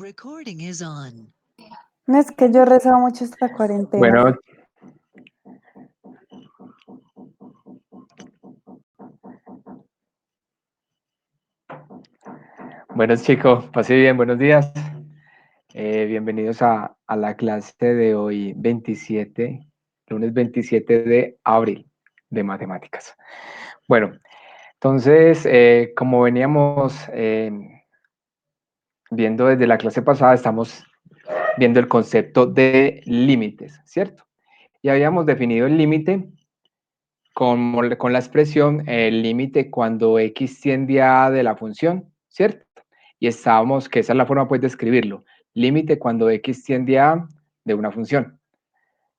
Recording is on. No es que yo rezaba mucho esta cuarentena. Buenos chicos, pase bien, buenos días. Bienvenidos a la clase de hoy, lunes 27 de abril de matemáticas. Bueno, entonces, como veníamos viendo desde la clase pasada, estamos viendo el concepto de límites, ¿cierto? Y habíamos definido el límite con la expresión el límite cuando x tiende a de la función, ¿cierto? Y estábamos, que esa es la forma pues de escribirlo, límite cuando x tiende a de una función.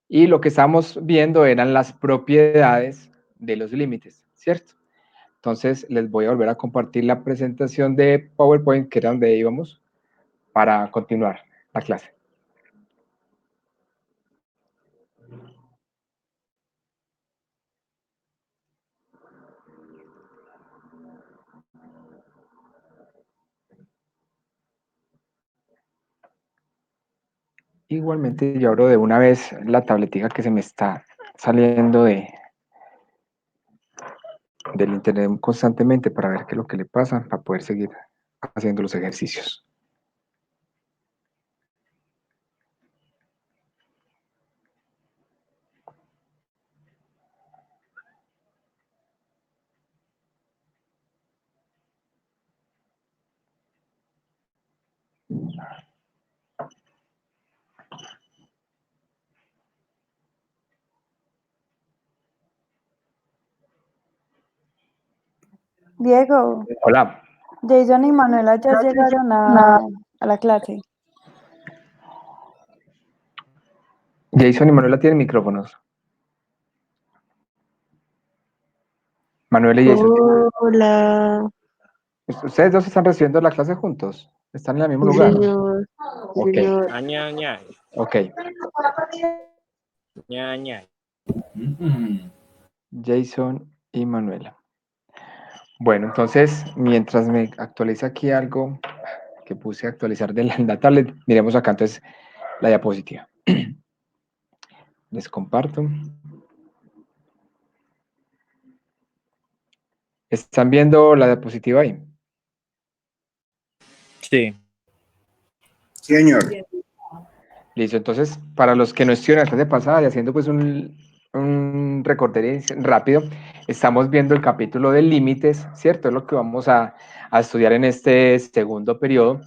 Y lo que estábamos viendo eran las propiedades de los límites, ¿cierto? Entonces les voy a volver a compartir la presentación de PowerPoint, que era donde íbamos, para continuar la clase. Igualmente yo abro de una vez la tabletita que se me está saliendo del internet constantemente para ver qué es lo que le pasa, para poder seguir haciendo los ejercicios. Diego, Hola. Jason y Manuela ya llegaron a la clase. Jason y Manuela tienen micrófonos. Manuela y Jason. Hola, ¿Ustedes dos están recibiendo la clase juntos? ¿Están en el mismo sí, lugar? señor. Sí, Ok. señor. Ña. Ok. Ña. Jason y Manuela. Bueno, entonces, mientras me actualiza aquí algo que puse a actualizar de la tablet, miremos acá entonces la diapositiva. Les comparto. ¿Están viendo la diapositiva ahí? Sí. Señor. Listo, entonces, para los que no estuvieron en la clase pasada y haciendo pues un recorderis rápido, estamos viendo el capítulo de límites, ¿cierto? Es lo que vamos a estudiar en este segundo periodo.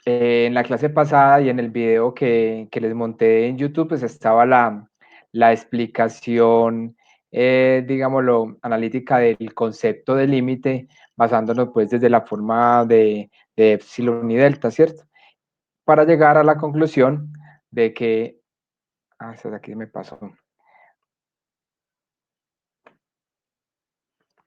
En la clase pasada y en el video que les monté en YouTube, pues estaba la explicación, digámoslo, analítica del concepto de límite, basándonos pues desde la forma de epsilon y delta, ¿cierto? Para llegar a la conclusión de que, esa de aquí me pasó,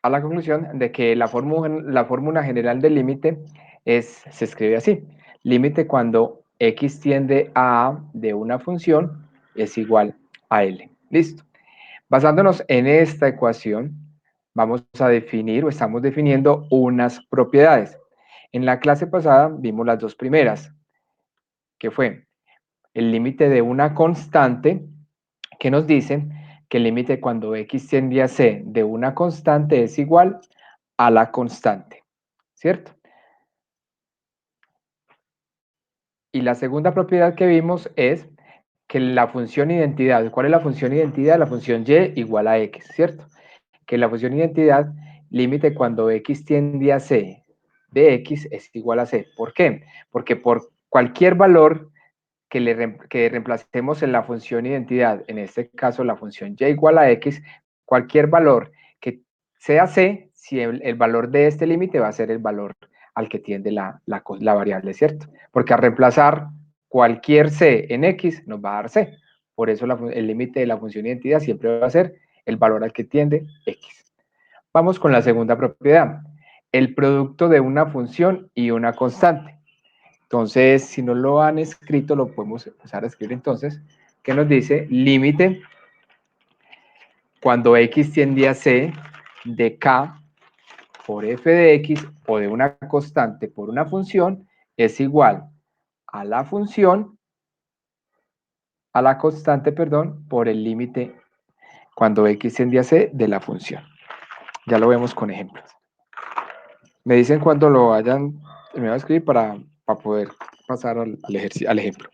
a la conclusión de que la fórmula general del límite se escribe así, límite cuando x tiende a de una función es igual a L. Listo. Basándonos en esta ecuación, vamos a definir o estamos definiendo unas propiedades. En la clase pasada vimos las dos primeras, que fue el límite de una constante, que nos dice que el límite cuando x tiende a c de una constante es igual a la constante, ¿cierto? Y la segunda propiedad que vimos es que la función identidad, ¿cuál es la función identidad? La función y igual a x, ¿cierto? Que la función identidad, límite cuando x tiende a c de x es igual a c. ¿Por qué? Porque por cualquier valor que reemplacemos en la función identidad, en este caso la función y igual a x, cualquier valor que sea c, si el valor de este límite va a ser el valor al que tiende la variable, ¿cierto? Porque al reemplazar cualquier c en x nos va a dar c. Por eso el límite de la función identidad siempre va a ser el valor al que tiende x. Vamos con la segunda propiedad, el producto de una función y una constante. Entonces, si no lo han escrito, lo podemos empezar a escribir entonces, que nos dice límite cuando x tiende a c de k por f de x o de una constante por una función es igual a la función, a la constante, perdón, por el límite cuando x tiende a c de la función. Ya lo vemos con ejemplos. Me dicen cuando lo hayan terminado de escribir para poder pasar al ejemplo.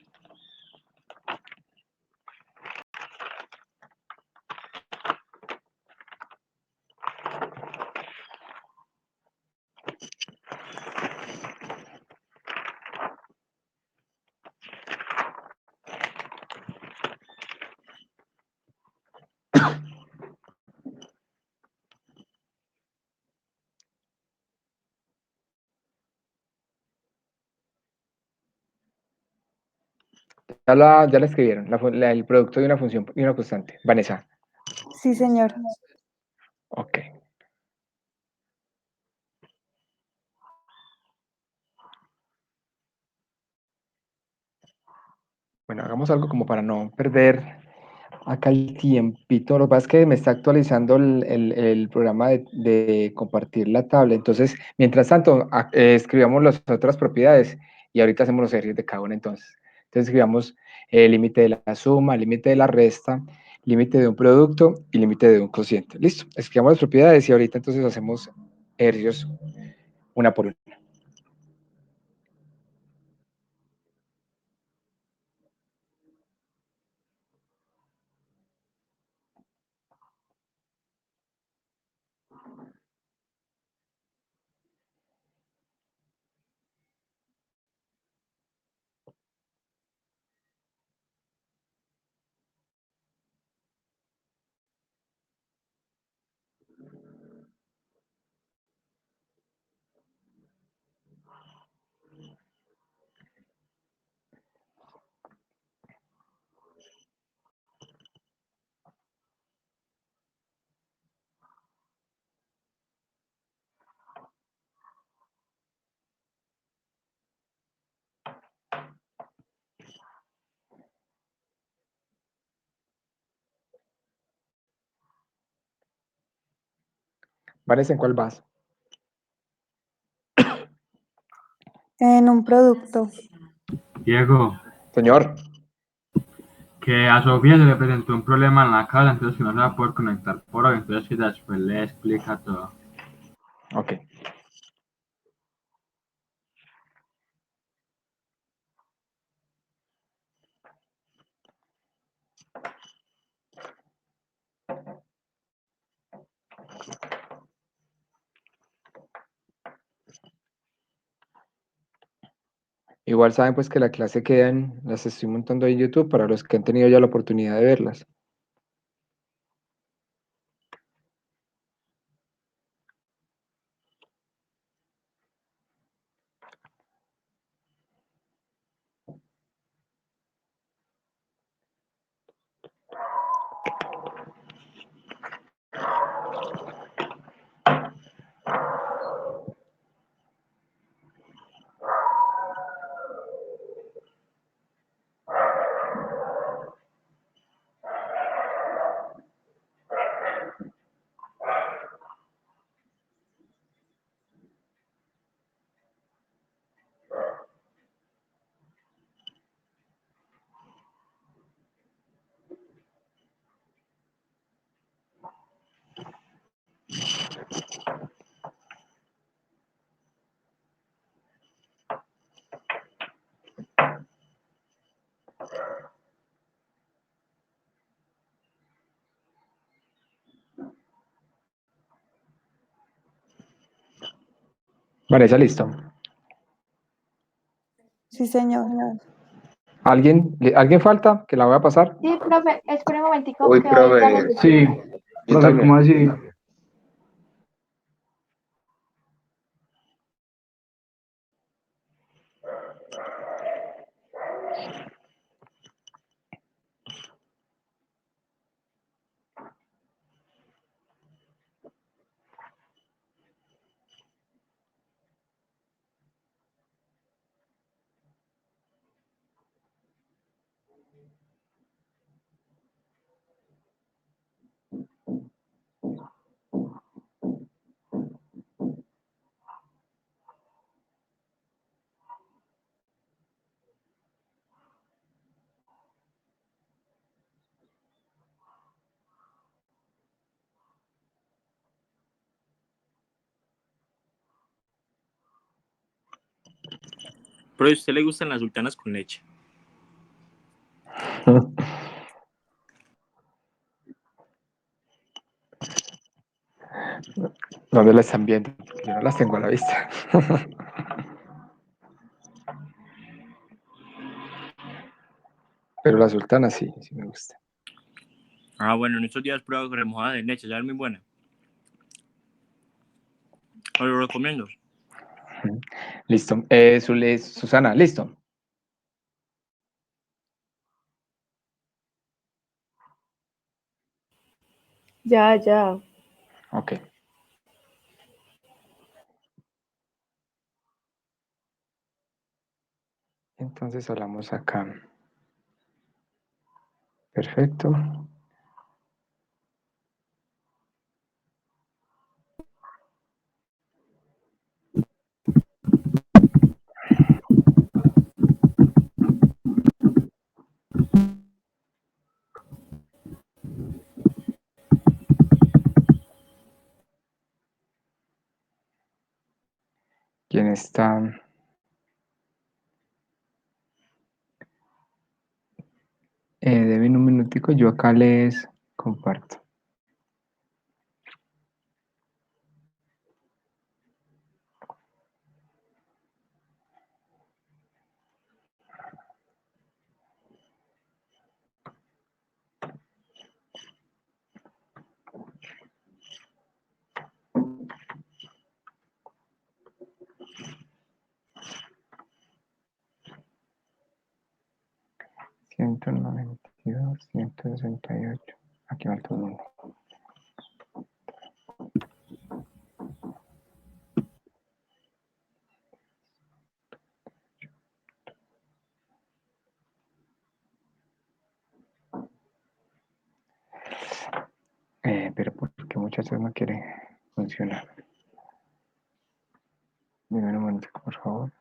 Ya la escribieron, el producto de una función y una constante. Vanessa. Sí, señor. Ok. Bueno, hagamos algo como para no perder acá el tiempito. Lo que pasa es que me está actualizando el programa de compartir la tabla. Entonces, mientras tanto, escribamos las otras propiedades y ahorita hacemos los ejercicios de cada una entonces. Entonces, escribamos el límite de la suma, límite de la resta, límite de un producto y límite de un cociente. Listo. Escribamos las propiedades y ahorita entonces hacemos ejercicios una por una. Vanessa, ¿en cuál vas? En un producto. Diego, Señor. que a Sofía se le presentó un problema en la casa, entonces que no se va a poder conectar por hoy, entonces que después le explica todo. Ok. Igual saben pues que la clase quedan, las estoy montando ahí en YouTube para los que han tenido ya la oportunidad de verlas. Vanessa, listo. Sí, señor. ¿Alguien falta? Que la voy a pasar. Sí, profe, espera un momentico Uy, que ahorita profe. les Sí, Yo profe, ¿cómo también. así? Pero a usted le gustan las sultanas con leche. ¿Dónde la están viendo? Porque yo no las tengo a la vista. Pero la sultana sí, sí me gusta. Ah, bueno, en estos días pruebo remojada de leche, ya es muy buena. Os lo recomiendo. Listo. Susana, ¿listo? Ya, ya. Ok. Entonces hablamos acá. Perfecto. ¿Quién está? Deben un minutico, yo acá les comparto. Ciento 192, 168. Aquí va todo el mundo. Pero ¿por qué muchachos no quiere funcionar? Dime un momento, por favor.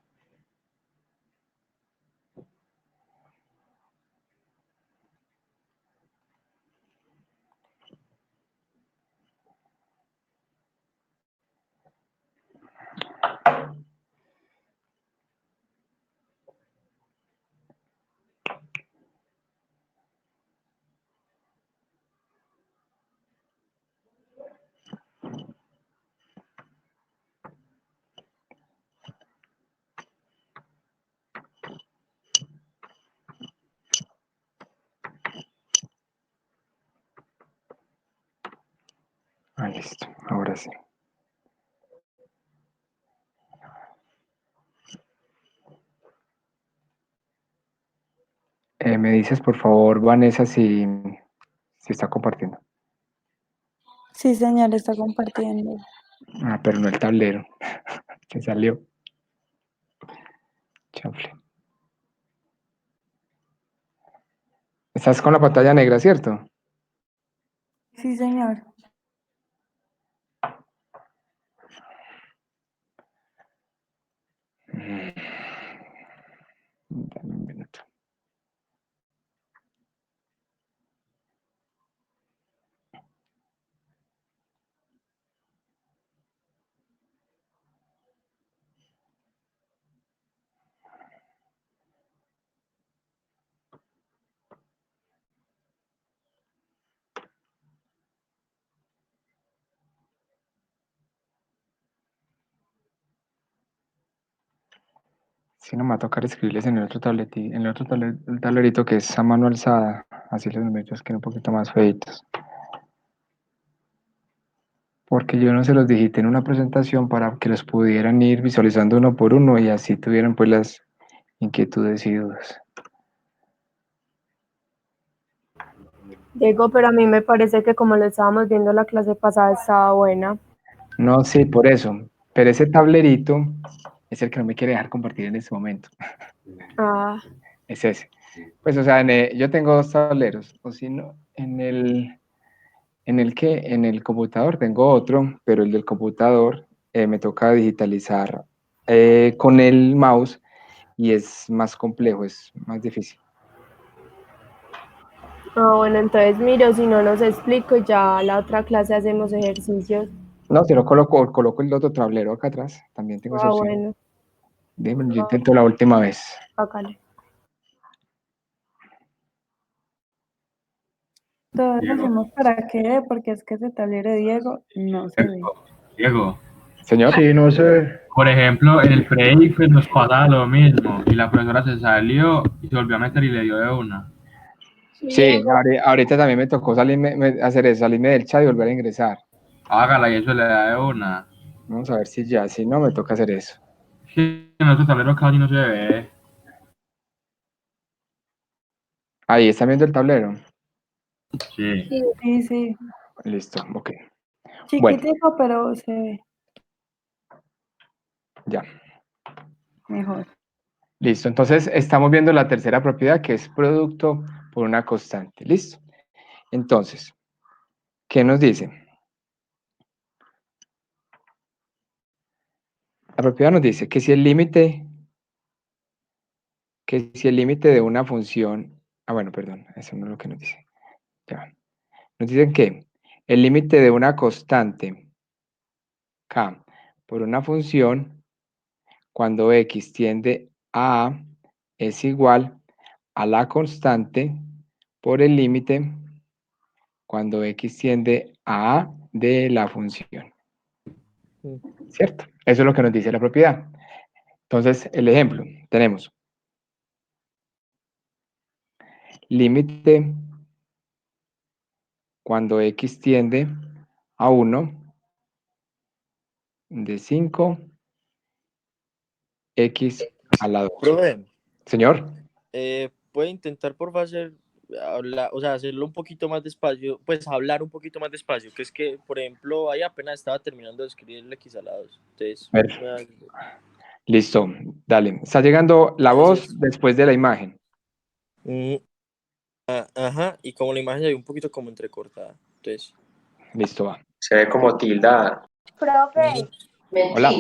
Ah, listo, ahora sí. Me dices, por favor, Vanessa, si está compartiendo. Sí, señor, está compartiendo. Ah, pero no el tablero. Se salió. Chanfle. Estás con la pantalla negra, ¿cierto? Sí, señor. Dame un minuto. Si no me va a tocar escribirles en el otro el tablerito que es a mano alzada. Así los numeritos quedan un poquito más feitos. Porque yo no se los digité en una presentación para que los pudieran ir visualizando uno por uno y así tuvieran pues las inquietudes y dudas. Diego, pero a mí me parece que como lo estábamos viendo la clase pasada estaba buena. No, sí, por eso. Pero ese tablerito es el que no me quiere dejar compartir en este momento. Ah, Es ese. Pues, o sea, yo tengo dos tableros. O si no, en el computador tengo otro, pero el del computador me toca digitalizar con el mouse y es más complejo, es más difícil. bueno, entonces miro, si no nos explico, ya la otra clase hacemos ejercicios. No, si no coloco el otro tablero acá atrás, también tengo esa opción. Bueno. Déjame, yo intento la última vez. Hágale. Todos Diego. decimos para qué, porque es que ese tablero de Diego no se ve. Diego, Señor. Sí, no sé. por ejemplo, en el pre-IFES nos pasaba lo mismo y la profesora se salió y se volvió a meter y le dio de una. Sí, ahorita también me tocó hacer eso, salirme del chat y volver a ingresar. Hágala y eso le da de una. Vamos a ver si ya, si no, me toca hacer eso. Es que en otro tablero casi no se ve. Ahí, ¿están viendo el tablero? Sí. Sí, sí. Listo, ok. Bueno, Chiquitico, pero se ve ya. mejor. Listo, entonces estamos viendo la tercera propiedad que es producto por una constante. Listo. Entonces, ¿qué nos dice? La propiedad nos dice que si el límite de una función, bueno, perdón, eso no es lo que nos dice. Ya va. Nos dicen que el límite de una constante k por una función cuando x tiende a A es igual a la constante por el límite cuando x tiende a A de la función. ¿Cierto? Eso es lo que nos dice la propiedad. Entonces, el ejemplo, tenemos límite cuando x tiende a 1 de 5 x a la 2. Profe, Señor, puede intentar por favor o sea, hacerlo un poquito más despacio, pues hablar un poquito más despacio, que es que, por ejemplo, ahí apenas estaba terminando de escribir el x a la 2. Entonces, listo, dale. Está llegando la voz entonces, después de la imagen. ajá, y como la imagen se ve un poquito como entrecortada. Entonces, Listo, va. Se ve como tildada. Profe, Hola.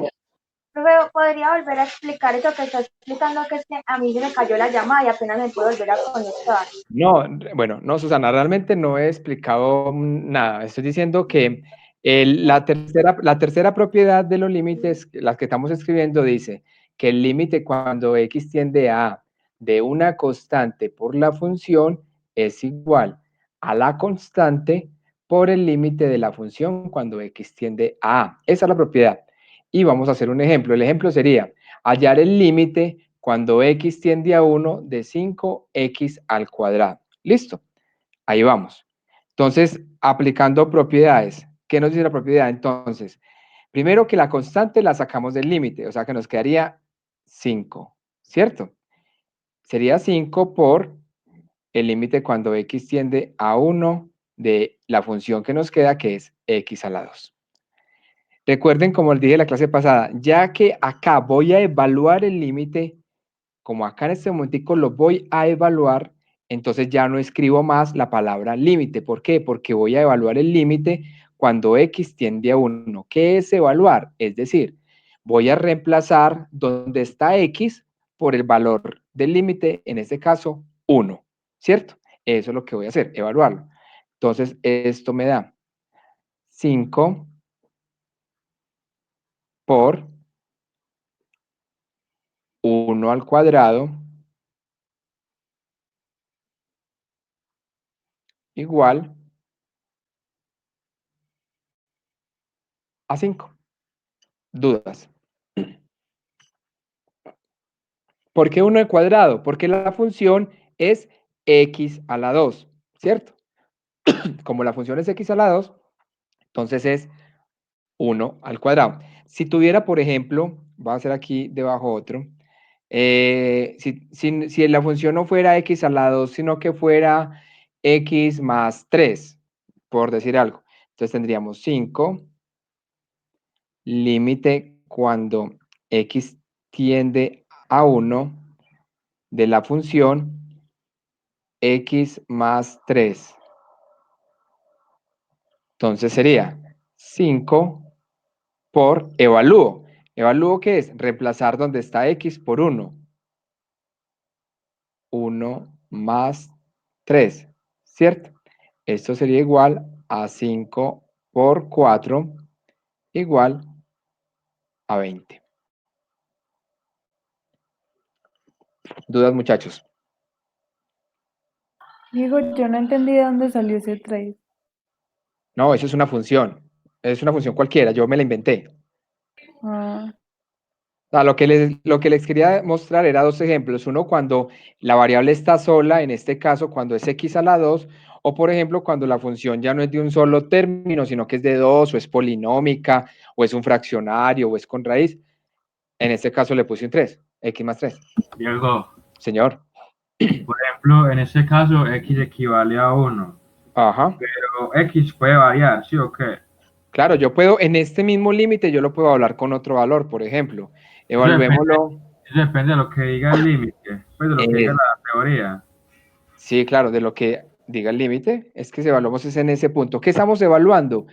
profe, ¿podría volver a explicar eso que está explicando? Que es que a mí se me cayó la llamada y apenas me puedo volver a conectar. No, bueno, no, Susana, realmente no he explicado nada. Estoy diciendo que la tercera propiedad de los límites, las que estamos escribiendo, dice que el límite cuando x tiende a de una constante por la función es igual a la constante por el límite de la función cuando x tiende a A. Esa es la propiedad. Y vamos a hacer un ejemplo. El ejemplo sería hallar el límite cuando x tiende a 1 de 5x al cuadrado. ¿Listo? Ahí vamos. Entonces, aplicando propiedades. ¿Qué nos dice la propiedad? Entonces, primero que la constante la sacamos del límite, o sea que nos quedaría 5, ¿cierto? Sería 5 por el límite cuando x tiende a 1 de la función que nos queda, que es x a la 2. Recuerden, como les dije en la clase pasada, ya que acá voy a evaluar el límite, como acá en este momentico lo voy a evaluar, entonces ya no escribo más la palabra límite. ¿Por qué? Porque voy a evaluar el límite cuando x tiende a 1. ¿Qué es evaluar? Es decir, voy a reemplazar donde está x por el valor del límite, en este caso 1, ¿cierto? Eso es lo que voy a hacer, evaluarlo. Entonces, esto me da 5 por 1 al cuadrado igual a 5. ¿Dudas? ¿Por qué 1 al cuadrado? Porque la función es x a la 2, ¿cierto? Como la función es x a la 2, entonces es 1 al cuadrado. Si tuviera, por ejemplo, voy a hacer aquí debajo otro, si la función no fuera x a la 2, sino que fuera x más 3, por decir algo, entonces tendríamos 5, límite cuando x tiende a 1 de la función x más 3. Entonces sería 5 por evalúo. ¿Evalúo qué es? Reemplazar donde está x por 1. 1 más 3, ¿cierto? Esto sería igual a 5 por 4 igual a 20. ¿Dudas, muchachos? Digo, yo no entendí de dónde salió ese 3. No, eso es una función. Es una función cualquiera, yo me la inventé. Ah, O sea, lo que les quería mostrar era dos ejemplos. Uno, cuando la variable está sola, en este caso, cuando es x a la 2, o por ejemplo, cuando la función ya no es de un solo término, sino que es de dos, o es polinómica, o es un fraccionario, o es con raíz. En este caso le puse un 3, x más 3. Diego, Señor. por ejemplo, en ese caso x equivale a 1, Ajá. pero x puede variar, ¿sí o qué? Claro, yo puedo, en este mismo límite, yo lo puedo hablar con otro valor, por ejemplo. Eso depende, Evaluémoslo. eso depende de lo que diga el límite, pues de lo que diga eh, la teoría. sí, claro, de lo que diga el límite, es que si evaluamos es en ese punto. ¿Qué estamos evaluando?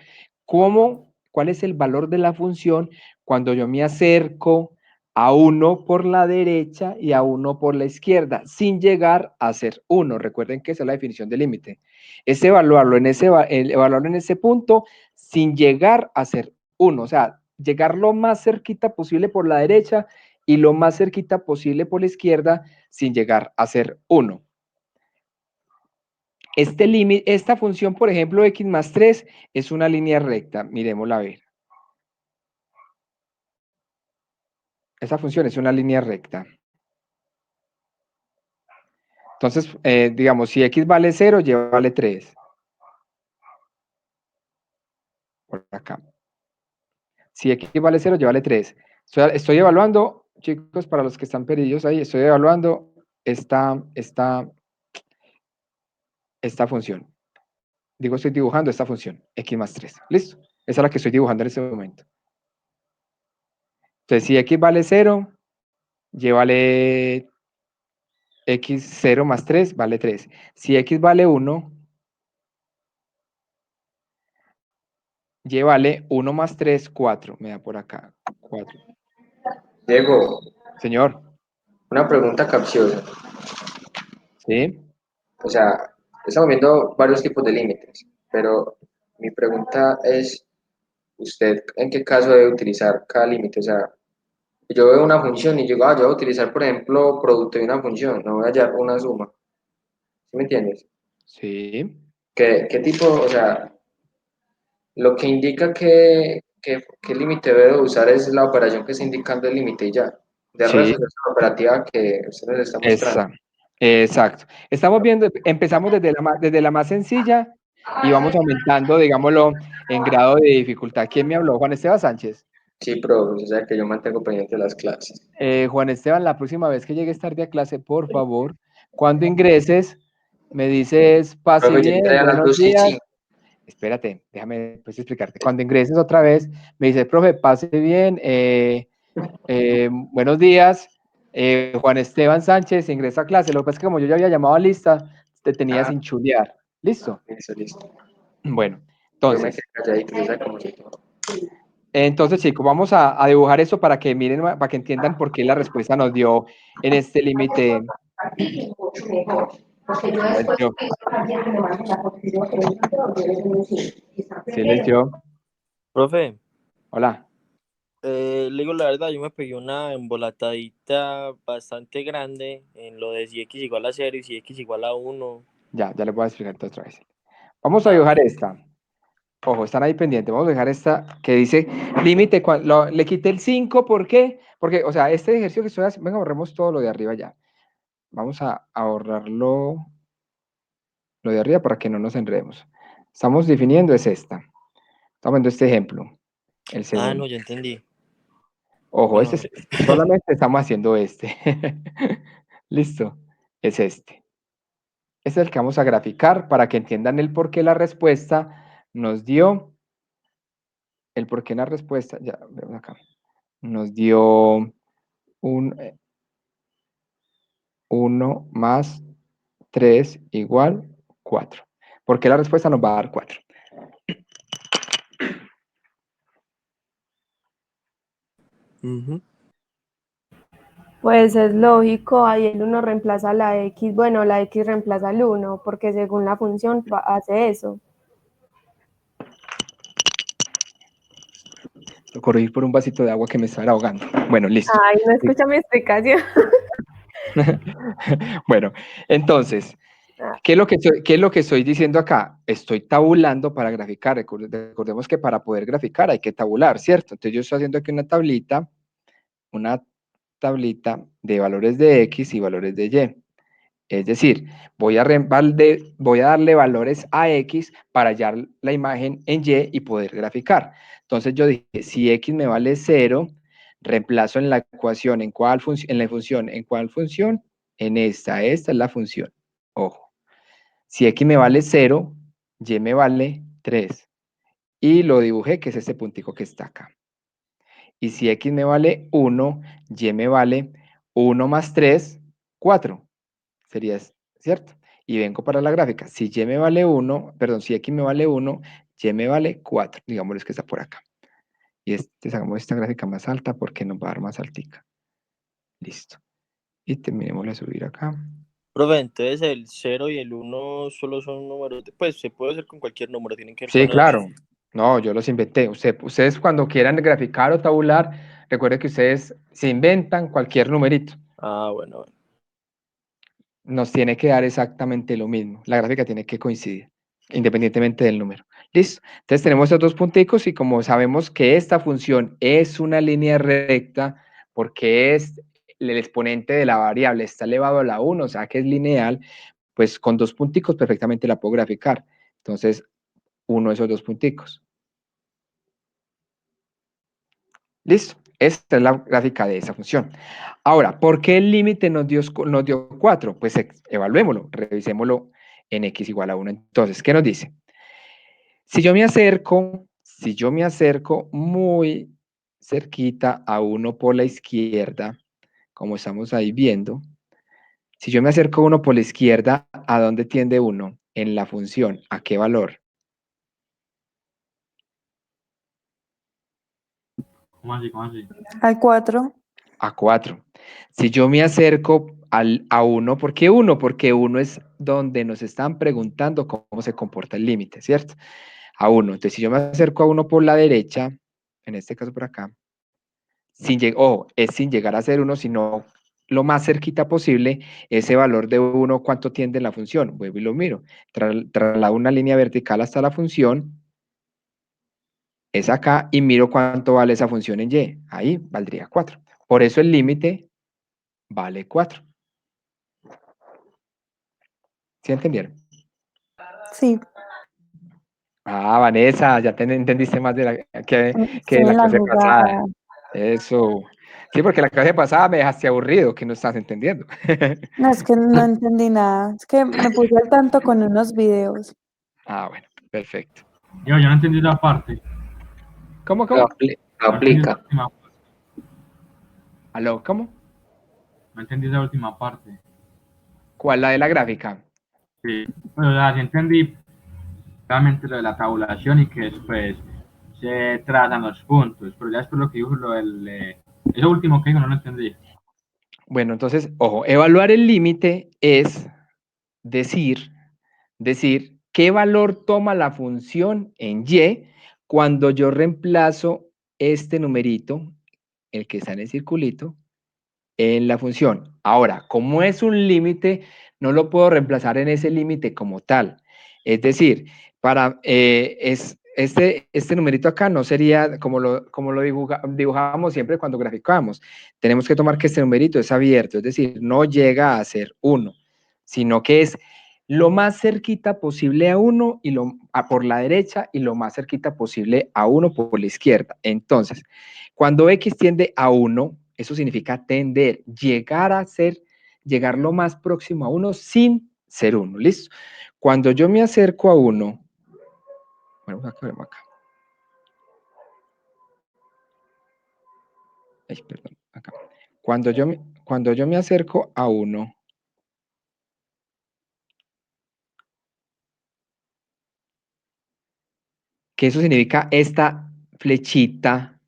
¿Cuál es el valor de la función cuando yo me acerco a 1 por la derecha y a 1 por la izquierda, sin llegar a ser 1? Recuerden que esa es la definición del límite. Es evaluarlo evaluarlo en ese punto sin llegar a ser 1. O sea, llegar lo más cerquita posible por la derecha y lo más cerquita posible por la izquierda sin llegar a ser 1. Esta función, por ejemplo, x más 3 es una línea recta. Miremosla a ver. Esa función es una línea recta. Entonces, digamos, si x vale 0, y vale 3. Por acá. Si x vale 0, y vale 3. Estoy evaluando, chicos, para los que están perillos ahí, estoy evaluando esta función. Digo, estoy dibujando esta función, x más 3. ¿Listo? Esa es la que estoy dibujando en este momento. Entonces, si x vale 0, y vale x 0 más 3 vale 3. Si x vale 1, y vale 1 más 3, 4. Me da por acá, 4. Diego, Señor, una pregunta capciosa. ¿sí? O sea, estamos viendo varios tipos de límites, pero mi pregunta es, ¿usted en qué caso debe utilizar cada límite? O sea, yo veo una función y digo, yo voy a utilizar, por ejemplo, producto de una función, no voy a hallar una suma. ¿Sí me entiendes? Sí, ¿Qué tipo, o sea, lo que indica qué límite debe usar es la operación que está indicando el límite y ya? De sí, resto, es la operativa que usted nos está mostrando. exacto. Estamos viendo, empezamos desde la más sencilla y vamos aumentando, digámoslo, en grado de dificultad. ¿Quién me habló? Juan Esteban Sánchez. Sí, pero o sea que yo mantengo pendiente las clases. Juan Esteban, la próxima vez que llegues tarde a clase, por favor, cuando ingreses, me dices, pase Profe, yo bien, entré a las buenos 2 y días. 5. Espérate, déjame pues, explicarte. Cuando ingreses otra vez, me dices, profe, pase bien, buenos días, Juan Esteban Sánchez, ingresa a clase. Lo que pasa es que como yo ya había llamado a lista, te tenía sin chulear. ¿Listo? Listo. Bueno, Yo me quedé entonces, calladito, yo sé cómo se todo. chicos, vamos a dibujar eso para que miren, para que entiendan por qué la respuesta nos dio en este límite. Silencio, silencio. Profe, Hola. le digo la verdad, yo me pegué una embolatadita bastante grande en lo de si x igual a 0 y si x igual a 1. Ya le voy a explicar todo otra vez. Vamos a dibujar esta. Ojo, están ahí pendientes. Vamos a dejar esta que dice límite. Le quité el 5, ¿por qué? Porque, o sea, este ejercicio que estoy haciendo, venga, ahorremos todo lo de arriba ya. Vamos a ahorrarlo lo de arriba para que no nos enredemos. Estamos definiendo es esta. Estamos viendo este ejemplo, el Ah, segundo. no, ya entendí. Ojo, Bueno, solamente estamos haciendo este. Listo, es este. Este es el que vamos a graficar para que entiendan el por qué la respuesta nos dio, el por qué la respuesta, ya vemos acá, nos dio un 1 más 3 igual 4. ¿Por qué la respuesta nos va a dar 4? ujú. Pues es lógico, ahí el 1 reemplaza la x, bueno, la x reemplaza el 1, porque según la función hace eso. Corregir por un vasito de agua que me está ahogando. Bueno, listo. Ay, no escucha mi explicación. Bueno, entonces, ¿qué es lo que estoy diciendo acá? Estoy tabulando para graficar. Recordemos que para poder graficar hay que tabular, ¿cierto? Entonces yo estoy haciendo aquí una tablita de valores de X y valores de Y. Es decir, voy a darle valores a X para hallar la imagen en Y y poder graficar. Entonces yo dije, si X me vale 0, reemplazo en la ecuación, ¿en cuál función? En la función, ¿en cuál función? En esta es la función. Ojo. Si X me vale 0, Y me vale 3. Y lo dibujé, que es este puntico que está acá. Y si X me vale 1, Y me vale 1 más 3, 4. Sería, ¿cierto? Y vengo para la gráfica. Si Y me vale 1, perdón, si X me vale 1, Y me vale 4. Digámosles que está por acá. Y sacamos esta gráfica más alta porque nos va a dar más altica. Listo. Y terminemos de subir acá. Profe, entonces el 0 y el 1 solo son números, pues se puede hacer con cualquier número, tienen que ver Sí, con ellos. claro. No, yo los inventé. Ustedes cuando quieran graficar o tabular, recuerden que ustedes se inventan cualquier numerito. Ah, bueno. Nos tiene que dar exactamente lo mismo. La gráfica tiene que coincidir, independientemente del número. ¿Listo? Entonces tenemos estos dos punticos y como sabemos que esta función es una línea recta porque es el exponente de la variable está elevado a la 1, o sea que es lineal, pues con dos punticos perfectamente la puedo graficar. Entonces, uno de esos dos punticos. ¿Listo? Esta es la gráfica de esa función. Ahora, ¿por qué el límite nos dio 4? Pues evaluémoslo, revisémoslo en x igual a 1. Entonces, ¿qué nos dice? Si yo me acerco muy cerquita a 1 por la izquierda, como estamos ahí viendo, si yo me acerco a 1 por la izquierda, ¿a dónde tiende 1? En la función, ¿a qué valor? ¿Cómo así? ¿Cómo así? Al 4. A 4. Si yo me acerco a 1, ¿por qué 1? Porque 1 es donde nos están preguntando cómo se comporta el límite, ¿cierto? A 1. Entonces, si yo me acerco a 1 por la derecha, en este caso por acá, es sin llegar a ser 1, sino lo más cerquita posible, ese valor de 1, ¿cuánto tiende en la función? Vuelvo y lo miro. Traslado una línea vertical hasta la función, es acá, y miro cuánto vale esa función en y. Ahí valdría 4. Por eso el límite vale 4. ¿Sí entendieron? Sí, Ah, Vanessa, ya entendiste más que sí, de la en la clase pasada. jugada. Eso. Sí, porque la clase pasada me dejaste aburrido, que no estás entendiendo. No, es que no entendí nada. Es que me puse al tanto con unos videos. Ah, bueno, perfecto. Yo no entendí esa parte. ¿Cómo, Lo, cómo? lo No entendí esa aplica. última, ¿Aló? ¿Cómo? no entendí esa última parte. ¿Cuál? La de la gráfica. Sí. Pues, o sea, sí entendí realmente lo de la tabulación y que después se trazan los puntos, pero ya después lo que dijo lo del... eso último que dijo no lo entendí. Bueno, entonces, ojo, evaluar el límite es decir qué valor toma la función en y cuando yo reemplazo este numerito, el que está en el circulito, en la función. Ahora, como es un límite, no lo puedo reemplazar en ese límite como tal. Es decir, este numerito acá no sería como lo dibujábamos siempre cuando graficábamos. Tenemos que tomar que este numerito es abierto, es decir, no llega a ser 1, sino que es lo más cerquita posible a 1 y por la derecha y lo más cerquita posible a 1 por la izquierda. Entonces, cuando x tiende a 1, eso significa tender, llegar lo más próximo a 1 sin ser 1, ¿listo? Cuando yo me acerco a 1, bueno, acá. Ay, perdón, acá. Cuando yo me acerco a 1, que eso significa esta flechita,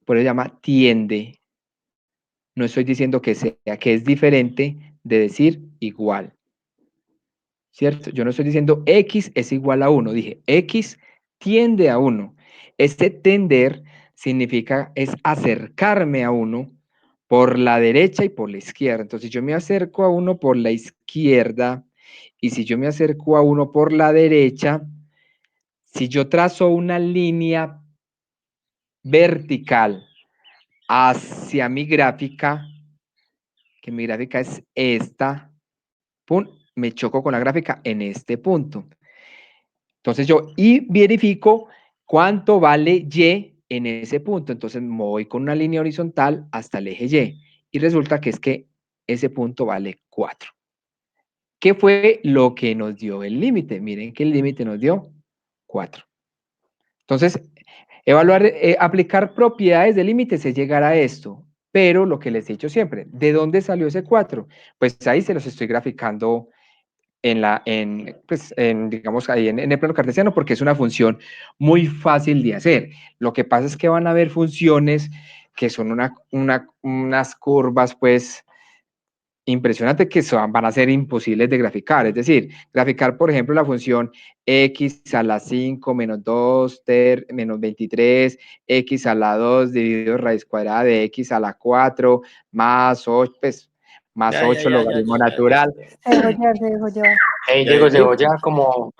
por eso se llama tiende. No estoy diciendo que sea, que es diferente de decir igual. ¿Cierto? Yo no estoy diciendo x es igual a 1, dije x tiende a 1. Este tender significa es acercarme a 1 por la derecha y por la izquierda. Entonces, yo me acerco a uno por la izquierda y si yo me acerco a uno por la derecha, si yo trazo una línea vertical hacia mi gráfica, que mi gráfica es esta, pum, me choco con la gráfica en este punto. Entonces yo verifico cuánto vale Y en ese punto. Entonces me voy con una línea horizontal hasta el eje Y. Y resulta que es que ese punto vale 4. ¿Qué fue lo que nos dio el límite? Miren que el límite nos dio 4. Entonces, aplicar propiedades de límites es llegar a esto. Pero lo que les he dicho siempre, ¿de dónde salió ese 4? Pues ahí se los estoy graficando digamos, ahí en el plano cartesiano, porque es una función muy fácil de hacer. Lo que pasa es que van a haber funciones que son unas curvas, pues, impresionantes que van a ser imposibles de graficar. Es decir, graficar, por ejemplo, la función x a la 5 menos 2 menos 23, x a la 2 dividido raíz cuadrada de x a la 4 más 8, pues, más Ya, 8 logaritmo natural. Se dejó llevar, se dejó llevar. Hey, Ya, Diego, ya. se ya como,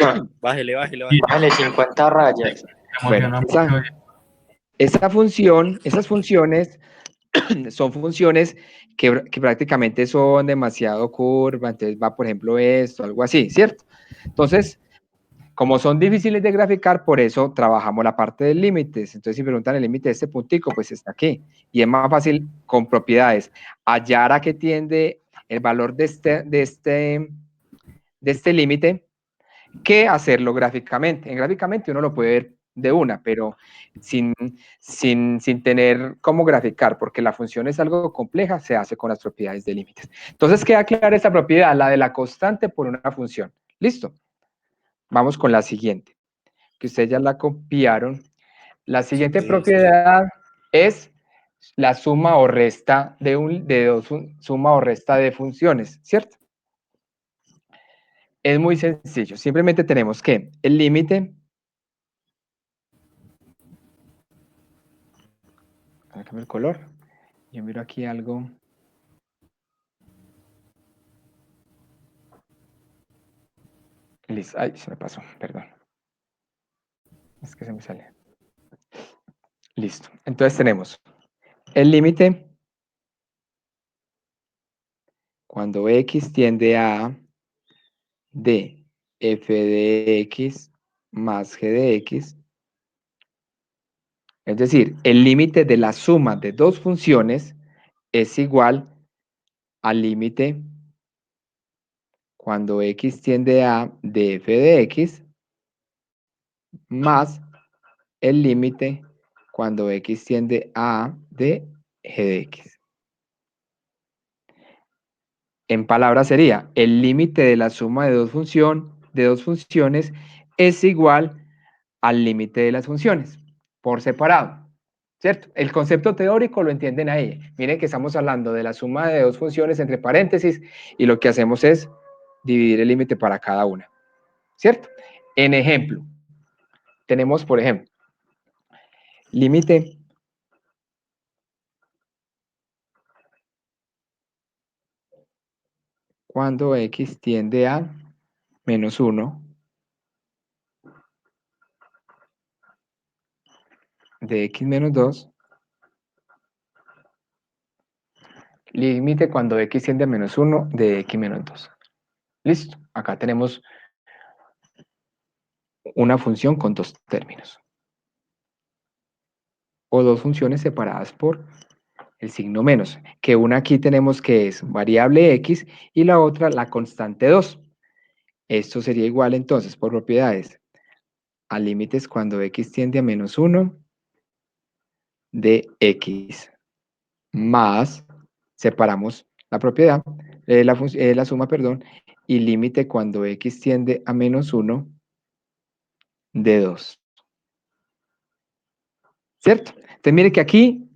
Bájele, bájele, Y bájele. bájale 50 rayas. se Bueno, emociona mucho. esas funciones son funciones que prácticamente son demasiado curvas, entonces va, por ejemplo, esto, algo así, ¿cierto? Entonces, como son difíciles de graficar, por eso trabajamos la parte de límites. Entonces, si preguntan el límite de este puntico, pues está aquí. Y es más fácil con propiedades hallar a qué tiende el valor de este límite que hacerlo gráficamente. Gráficamente uno lo puede ver de una, pero sin tener cómo graficar, porque la función es algo compleja, se hace con las propiedades de límites. Entonces queda clara esta propiedad, la de la constante por una función. ¿Listo? Vamos con la siguiente, que ustedes ya la copiaron. La siguiente propiedad es la suma o resta suma o resta de funciones, ¿cierto? Es muy sencillo, simplemente tenemos que el límite, déjame el color, yo miro aquí algo. Listo, ay, se me pasó, perdón. Es que se me sale. Listo, entonces tenemos el límite cuando x tiende a de f de x más g de x. Es decir, el límite de la suma de dos funciones es igual al límite cuando x tiende a de f de x más el límite cuando x tiende a de g de x. En palabras sería, el límite de la suma de dos funciones es igual al límite de las funciones, por separado, ¿cierto? El concepto teórico lo entienden ahí. Miren que estamos hablando de la suma de dos funciones entre paréntesis y lo que hacemos es dividir el límite para cada una, ¿cierto? En ejemplo, tenemos, por ejemplo, límite cuando x tiende a menos 1 de x menos 2, límite cuando x tiende a menos 1 de x menos 2. Listo, acá tenemos una función con dos términos. O dos funciones separadas por el signo menos, que una aquí tenemos que es variable x y la otra la constante 2. Esto sería igual entonces por propiedades a límites cuando x tiende a menos 1 de x más, separamos la propiedad, la suma, perdón, y límite cuando x tiende a menos 1 de 2. ¿Cierto? Entonces mire que aquí,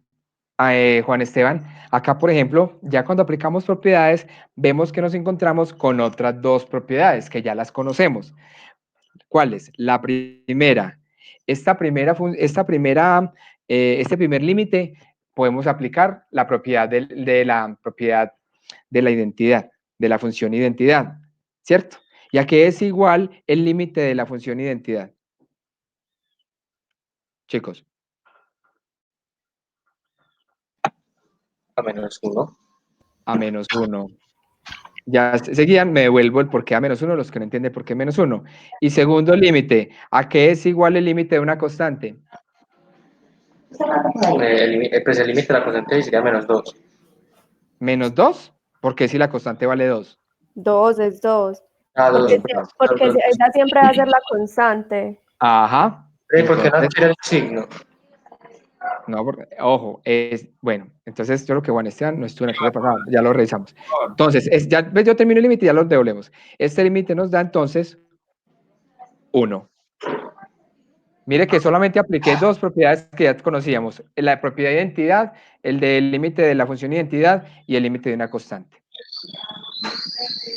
Juan Esteban, acá por ejemplo, ya cuando aplicamos propiedades, vemos que nos encontramos con otras dos propiedades que ya las conocemos. ¿Cuáles? La primera, este primer límite podemos aplicar la propiedad de la propiedad de la identidad, de la función identidad, ¿cierto? ¿Y a qué es igual el límite de la función identidad? Chicos. A -1. A -1. Ya seguían, me devuelvo el por qué a -1, los que no entienden por qué -1. Y segundo límite, ¿a qué es igual el límite de una constante? Pues el límite de la constante sería -2. ¿-2? ¿Por qué si la constante vale 2? 2 es 2. Ah, 2, Porque esa siempre va a ser la constante. Ajá. ¿Por qué no Entonces, quiere el signo? no, porque, ojo, bueno, entonces yo creo que Juan Esteban no estuvo en la clase pasada, ya lo revisamos. Entonces, ya ves, yo termino el límite y ya lo devolvemos. Este límite nos da entonces 1. Mire que solamente apliqué dos propiedades que ya conocíamos, la propiedad de identidad, el del límite de la función identidad y el límite de una constante.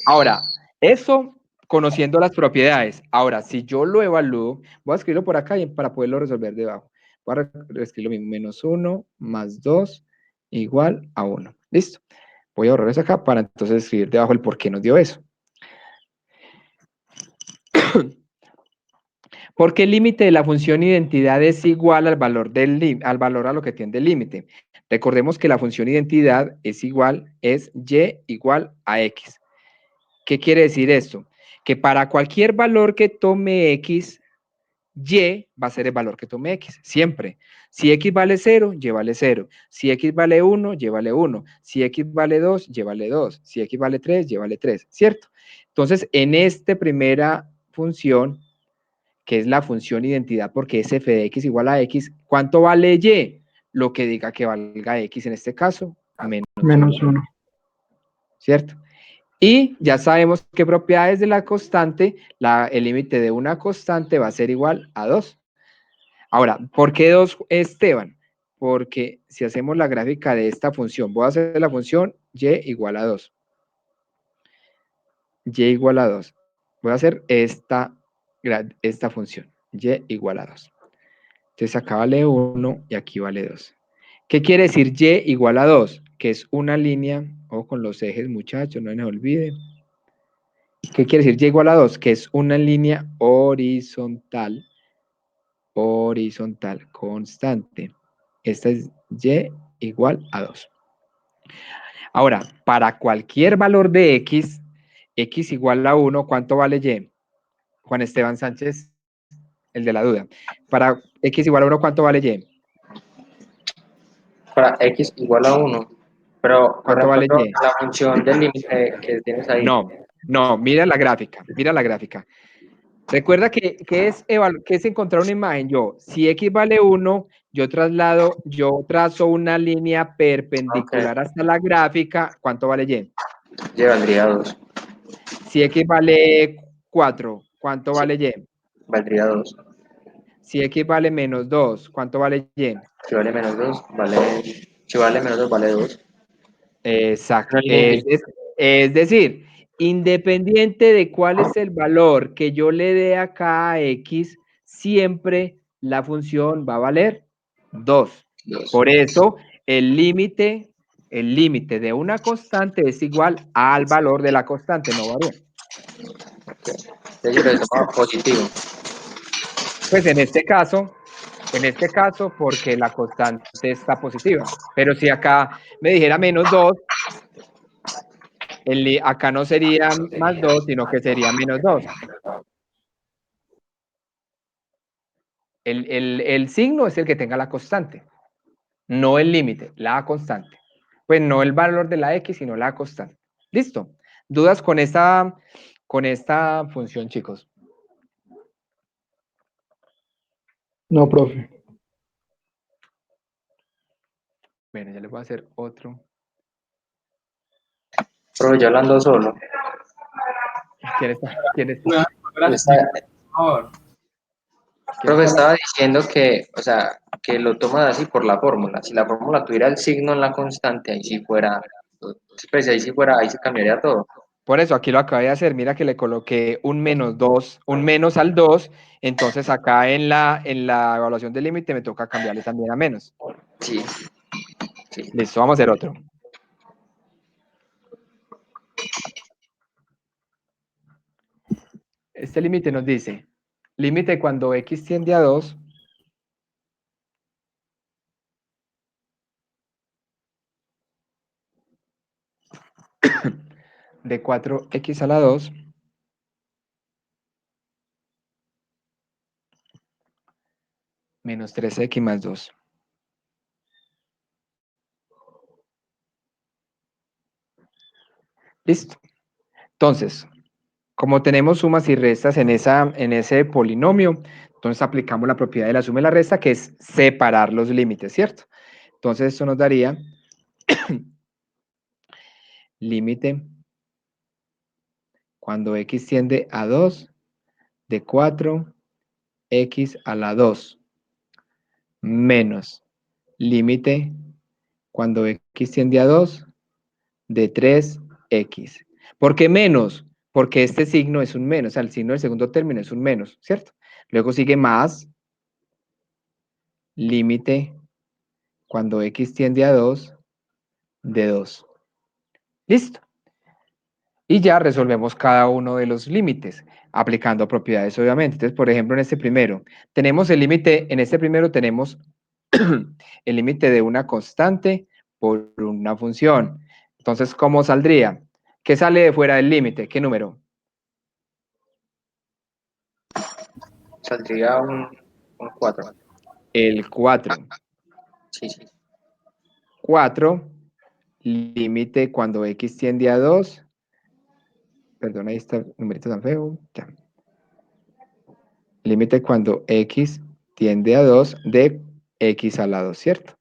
Ahora, eso conociendo las propiedades. Ahora, si yo lo evalúo, voy a escribirlo por acá para poderlo resolver debajo. Voy a escribir lo mismo, -1 más 2 igual a 1. ¿Listo? Voy a borrar eso acá para entonces escribir debajo el por qué nos dio eso. Porque el límite de la función identidad es igual al valor a lo que tiende el límite. Recordemos que la función identidad es y igual a x. ¿Qué quiere decir esto? Que para cualquier valor que tome x, y va a ser el valor que tome x, siempre. Si x vale 0, y vale 0. Si x vale 1, y vale 1. Si x vale 2, y vale 2. Si x vale 3, y vale 3, ¿cierto? Entonces, en esta primera función, que es la función identidad, porque es f de x igual a x, ¿cuánto vale y? Lo que diga que valga x en este caso, -1. ¿Cierto? Y ya sabemos qué propiedades de la constante, el límite de una constante va a ser igual a 2. Ahora, ¿por qué 2, Esteban? Porque si hacemos la gráfica de esta función, voy a hacer la función y igual a 2. Y igual a 2. Voy a hacer esta función, y igual a 2. Entonces acá vale 1 y aquí vale 2. ¿Qué quiere decir y igual a 2? Que es una línea, o con los ejes, muchachos, no se olviden. ¿Qué quiere decir y igual a 2? Que es una línea horizontal constante. Esta es y igual a 2. Ahora, para cualquier valor de x igual a 1, ¿cuánto vale y? Juan Esteban Sánchez, el de la duda. Para x igual a 1, ¿cuánto vale y? Para x igual a 1. Pero ¿Cuánto vale y? la función del límite que tienes ahí. No, mira la gráfica. Recuerda que es encontrar una imagen. Si x vale 1, yo trazo una línea perpendicular hasta la gráfica. ¿Cuánto vale y? Y valdría 2. Si x vale 4, ¿cuánto vale y? Valdría 2. Si x vale -2, ¿cuánto vale y? Si vale -2, vale 2. Exacto. No es Es decir, independiente de cuál es el valor que yo le dé acá a x, siempre la función va a valer 2. Por eso, el límite de una constante es igual al valor de la constante, no varía. Yo lo tomo positivo. Pues en este caso, porque la constante está positiva. Pero si acá me dijera -2, acá no sería +2, sino que sería -2. El signo es el que tenga la constante, no el límite, la constante. Pues no el valor de la x, sino la constante. ¿Listo? ¿Dudas con esta función, chicos? No, profe. Bueno, ya les voy a hacer otro. Pero yo hablando solo. ¿Quién está? Profe, estaba diciendo que, o sea, que lo tomas así por la fórmula. Si la fórmula tuviera el signo en la constante, ahí sí cambiaría todo. Por eso, aquí lo acabé de hacer. Mira que le coloqué un -2, un menos al 2. Entonces acá en la evaluación del límite me toca cambiarle también a menos. Sí. Sí. Listo, vamos a hacer otro. Este límite nos dice, límite cuando x tiende a 2 de 4x a la 2 menos 3x más 2. Listo. Entonces, como tenemos sumas y restas en ese polinomio, entonces aplicamos la propiedad de la suma y la resta, que es separar los límites, ¿cierto? Entonces, esto nos daría límite cuando x tiende a 2 de 4x a la 2 menos límite cuando x tiende a 2 de 3x. ¿Por qué menos? Porque este signo es un menos, o sea, el signo del segundo término es un menos, ¿cierto? Luego sigue más límite cuando x tiende a 2 de 2. Listo. Y ya resolvemos cada uno de los límites, aplicando propiedades, obviamente. Entonces, por ejemplo, en este primero, tenemos el límite, en este primero tenemos el límite de una constante por una función. Entonces, ¿cómo saldría? ¿Qué sale de fuera del límite? ¿Qué número? Saldría un 4. El 4. Sí, sí. 4, límite cuando x tiende a 2. Perdón, ahí está el numerito tan feo. Ya. Límite cuando x tiende a 2 de x a la 2, ¿cierto?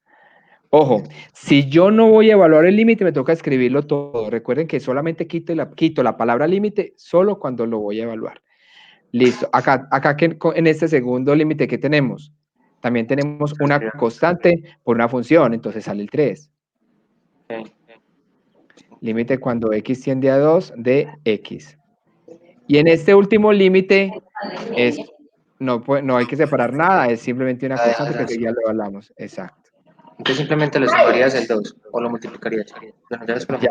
Ojo, si yo no voy a evaluar el límite, me toca escribirlo todo. Recuerden que solamente quito la palabra límite solo cuando lo voy a evaluar. Listo. Acá en este segundo límite, ¿qué tenemos? También tenemos una constante por una función, entonces sale el 3. Ok. Límite cuando x tiende a 2 de x. Y en este último límite no hay que separar nada, es simplemente una La dejas constante que así. ya lo hablamos. Exacto. Entonces simplemente le sumarías el 2 o lo multiplicarías. Bueno, ya después lo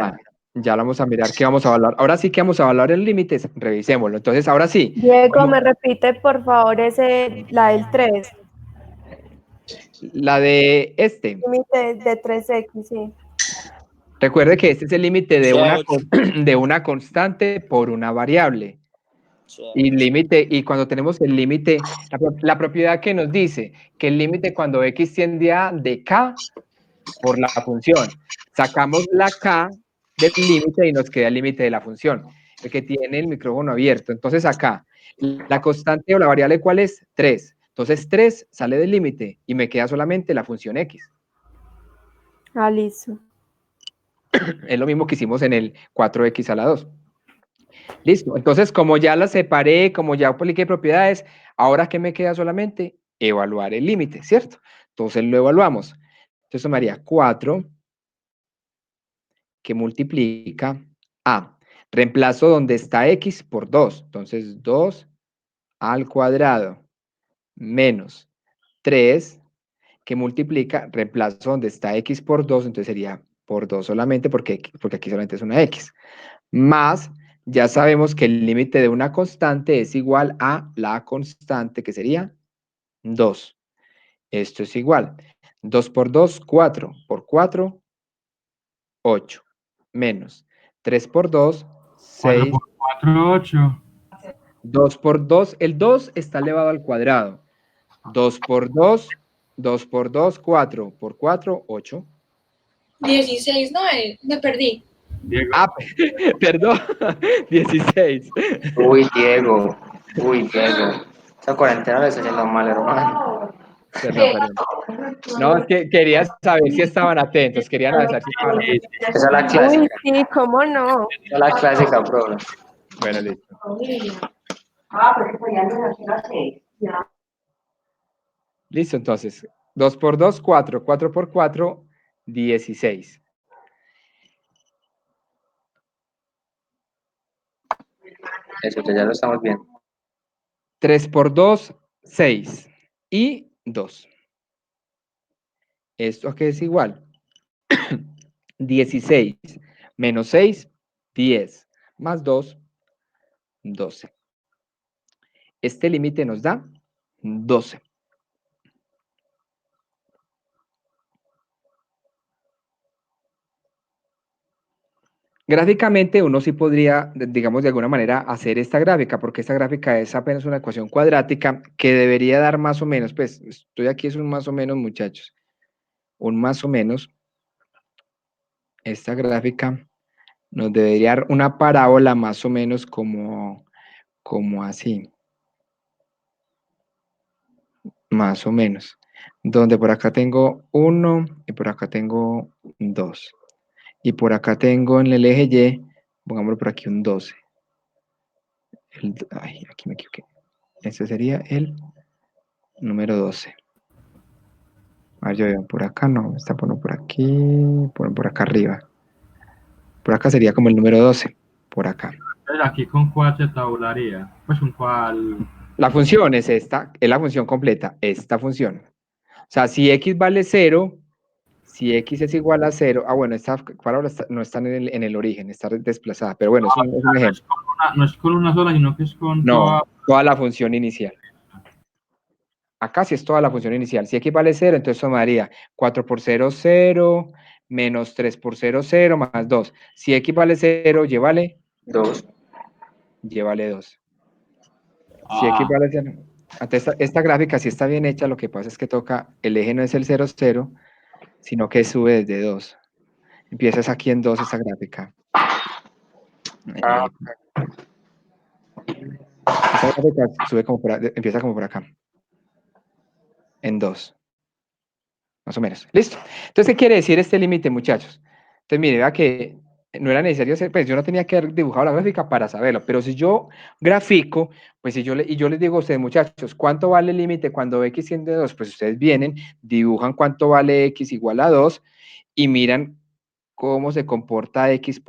Ya lo vamos a mirar qué vamos a evaluar. Ahora sí que vamos a evaluar el límite, revisémoslo. Entonces, ahora sí. Diego, ¿me repite por favor la del 3? La de este. Límite de 3x, sí. Recuerde que este es el límite de Sea una, 8. de una constante por una variable. Y cuando tenemos el límite, la propiedad que nos dice que el límite cuando x tiende a de k por la función. Sacamos la k del límite y nos queda el límite de la función, el que tiene el micrófono abierto. Entonces acá, la constante o la variable, ¿cuál es? 3. Entonces 3 sale del límite y me queda solamente la función x. Ah, listo. Es lo mismo que hicimos en el 4x a la 2. Listo. Entonces, como ya la separé, como ya apliqué propiedades, ahora ¿qué me queda solamente? Evaluar el límite, ¿cierto? Entonces lo evaluamos. Entonces tomaría 4 que multiplica a. Reemplazo donde está x por 2. Entonces 2 al cuadrado menos 3 que multiplica, reemplazo donde está x por 2, entonces sería por 2 solamente porque aquí solamente es una x. Más, ya sabemos que el límite de una constante es igual a la constante que sería 2. Esto es igual. 2 por 2, 4. Por 4, 8. Menos 3 por 2, 4 6. por 4, 8. 2 por 2, el 2 está elevado al cuadrado. 2 por 2, 2 por 2, 4. Por 4, 8. 16, no, me perdí. Diego. Ah, perdón, 16. Uy, Diego. Uy, Diego. Esa cuarentena le está haciendo mal, hermano. Perdón. No, es que quería saber si estaban atentos, querían saber si estaban atentos. Esa es la Uy, clásica. sí, ¿cómo no? Esa es la clásica, bro. Bueno, listo. Listo, entonces. 2 por 2, 4. 4 por 4, 16. Eso, ya lo estamos viendo. 3 por 2, 6. Y 2. ¿Esto qué es igual? 16 menos 6, 10, más 2, 12. Este límite nos da 12. Gráficamente uno sí podría, digamos, de alguna manera hacer esta gráfica, porque esta gráfica es apenas una ecuación cuadrática que debería dar más o menos, pues estoy aquí, es un más o menos, muchachos, un más o menos. Esta gráfica nos debería dar una parábola más o menos como así, más o menos, donde por acá tengo 1 y por acá tengo 2. Y por acá tengo en el eje Y, pongámoslo por aquí un 12. Ay, aquí me equivoqué. Ese sería el número 12. A ver, yo veo por acá, no, está por aquí, por acá arriba. Por acá sería como el número 12, por acá. Entonces, aquí con cuál se tabularía. Pues con cuál. La función es esta, es la función completa, esta función. O sea, si x vale 0, si x es igual a 0, bueno, esta parábola no está en el origen, está desplazada, pero bueno, es un ejemplo. No es con una sola, sino que es con No, toda la función inicial. Acá sí es toda la función inicial. Si x vale 0, entonces tomaría 4 por 0, 0, menos 3 por 0, 0, más 2. Si x vale 0, y vale 2. y vale 2. Si x vale 0. Entonces, esta gráfica sí está bien hecha, lo que pasa es que toca, el eje no es el 0, 0, sino que sube desde 2. Empiezas aquí en 2 esta gráfica. Esta gráfica sube como empieza como por acá. En 2. Más o menos. Listo. Entonces, ¿qué quiere decir este límite, muchachos? Entonces, mire, vea que no era necesario hacer, pues yo no tenía que haber dibujado la gráfica para saberlo, pero si yo grafico, pues si yo, yo les digo a ustedes, muchachos, ¿cuánto vale el límite cuando x tiende a 2? Pues ustedes vienen, dibujan cuánto vale x igual a 2 y miran cómo se comporta x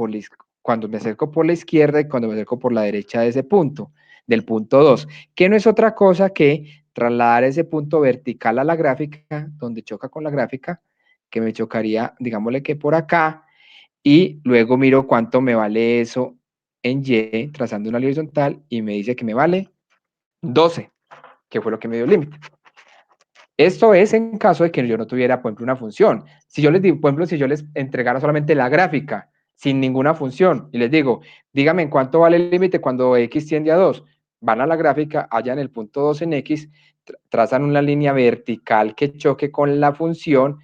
cuando me acerco por la izquierda y cuando me acerco por la derecha de ese punto, del punto 2, que no es otra cosa que trasladar ese punto vertical a la gráfica, donde choca con la gráfica, que me chocaría, digámosle que por acá, y luego miro cuánto me vale eso en Y, trazando una línea horizontal, y me dice que me vale 12, que fue lo que me dio el límite. Esto es en caso de que yo no tuviera, por ejemplo, una función. Si yo les digo, por ejemplo, si yo les entregara solamente la gráfica, sin ninguna función, y les digo, dígame en cuánto vale el límite cuando x tiende a 2, van a la gráfica, hallan el punto 2 en x, trazan una línea vertical que choque con la función,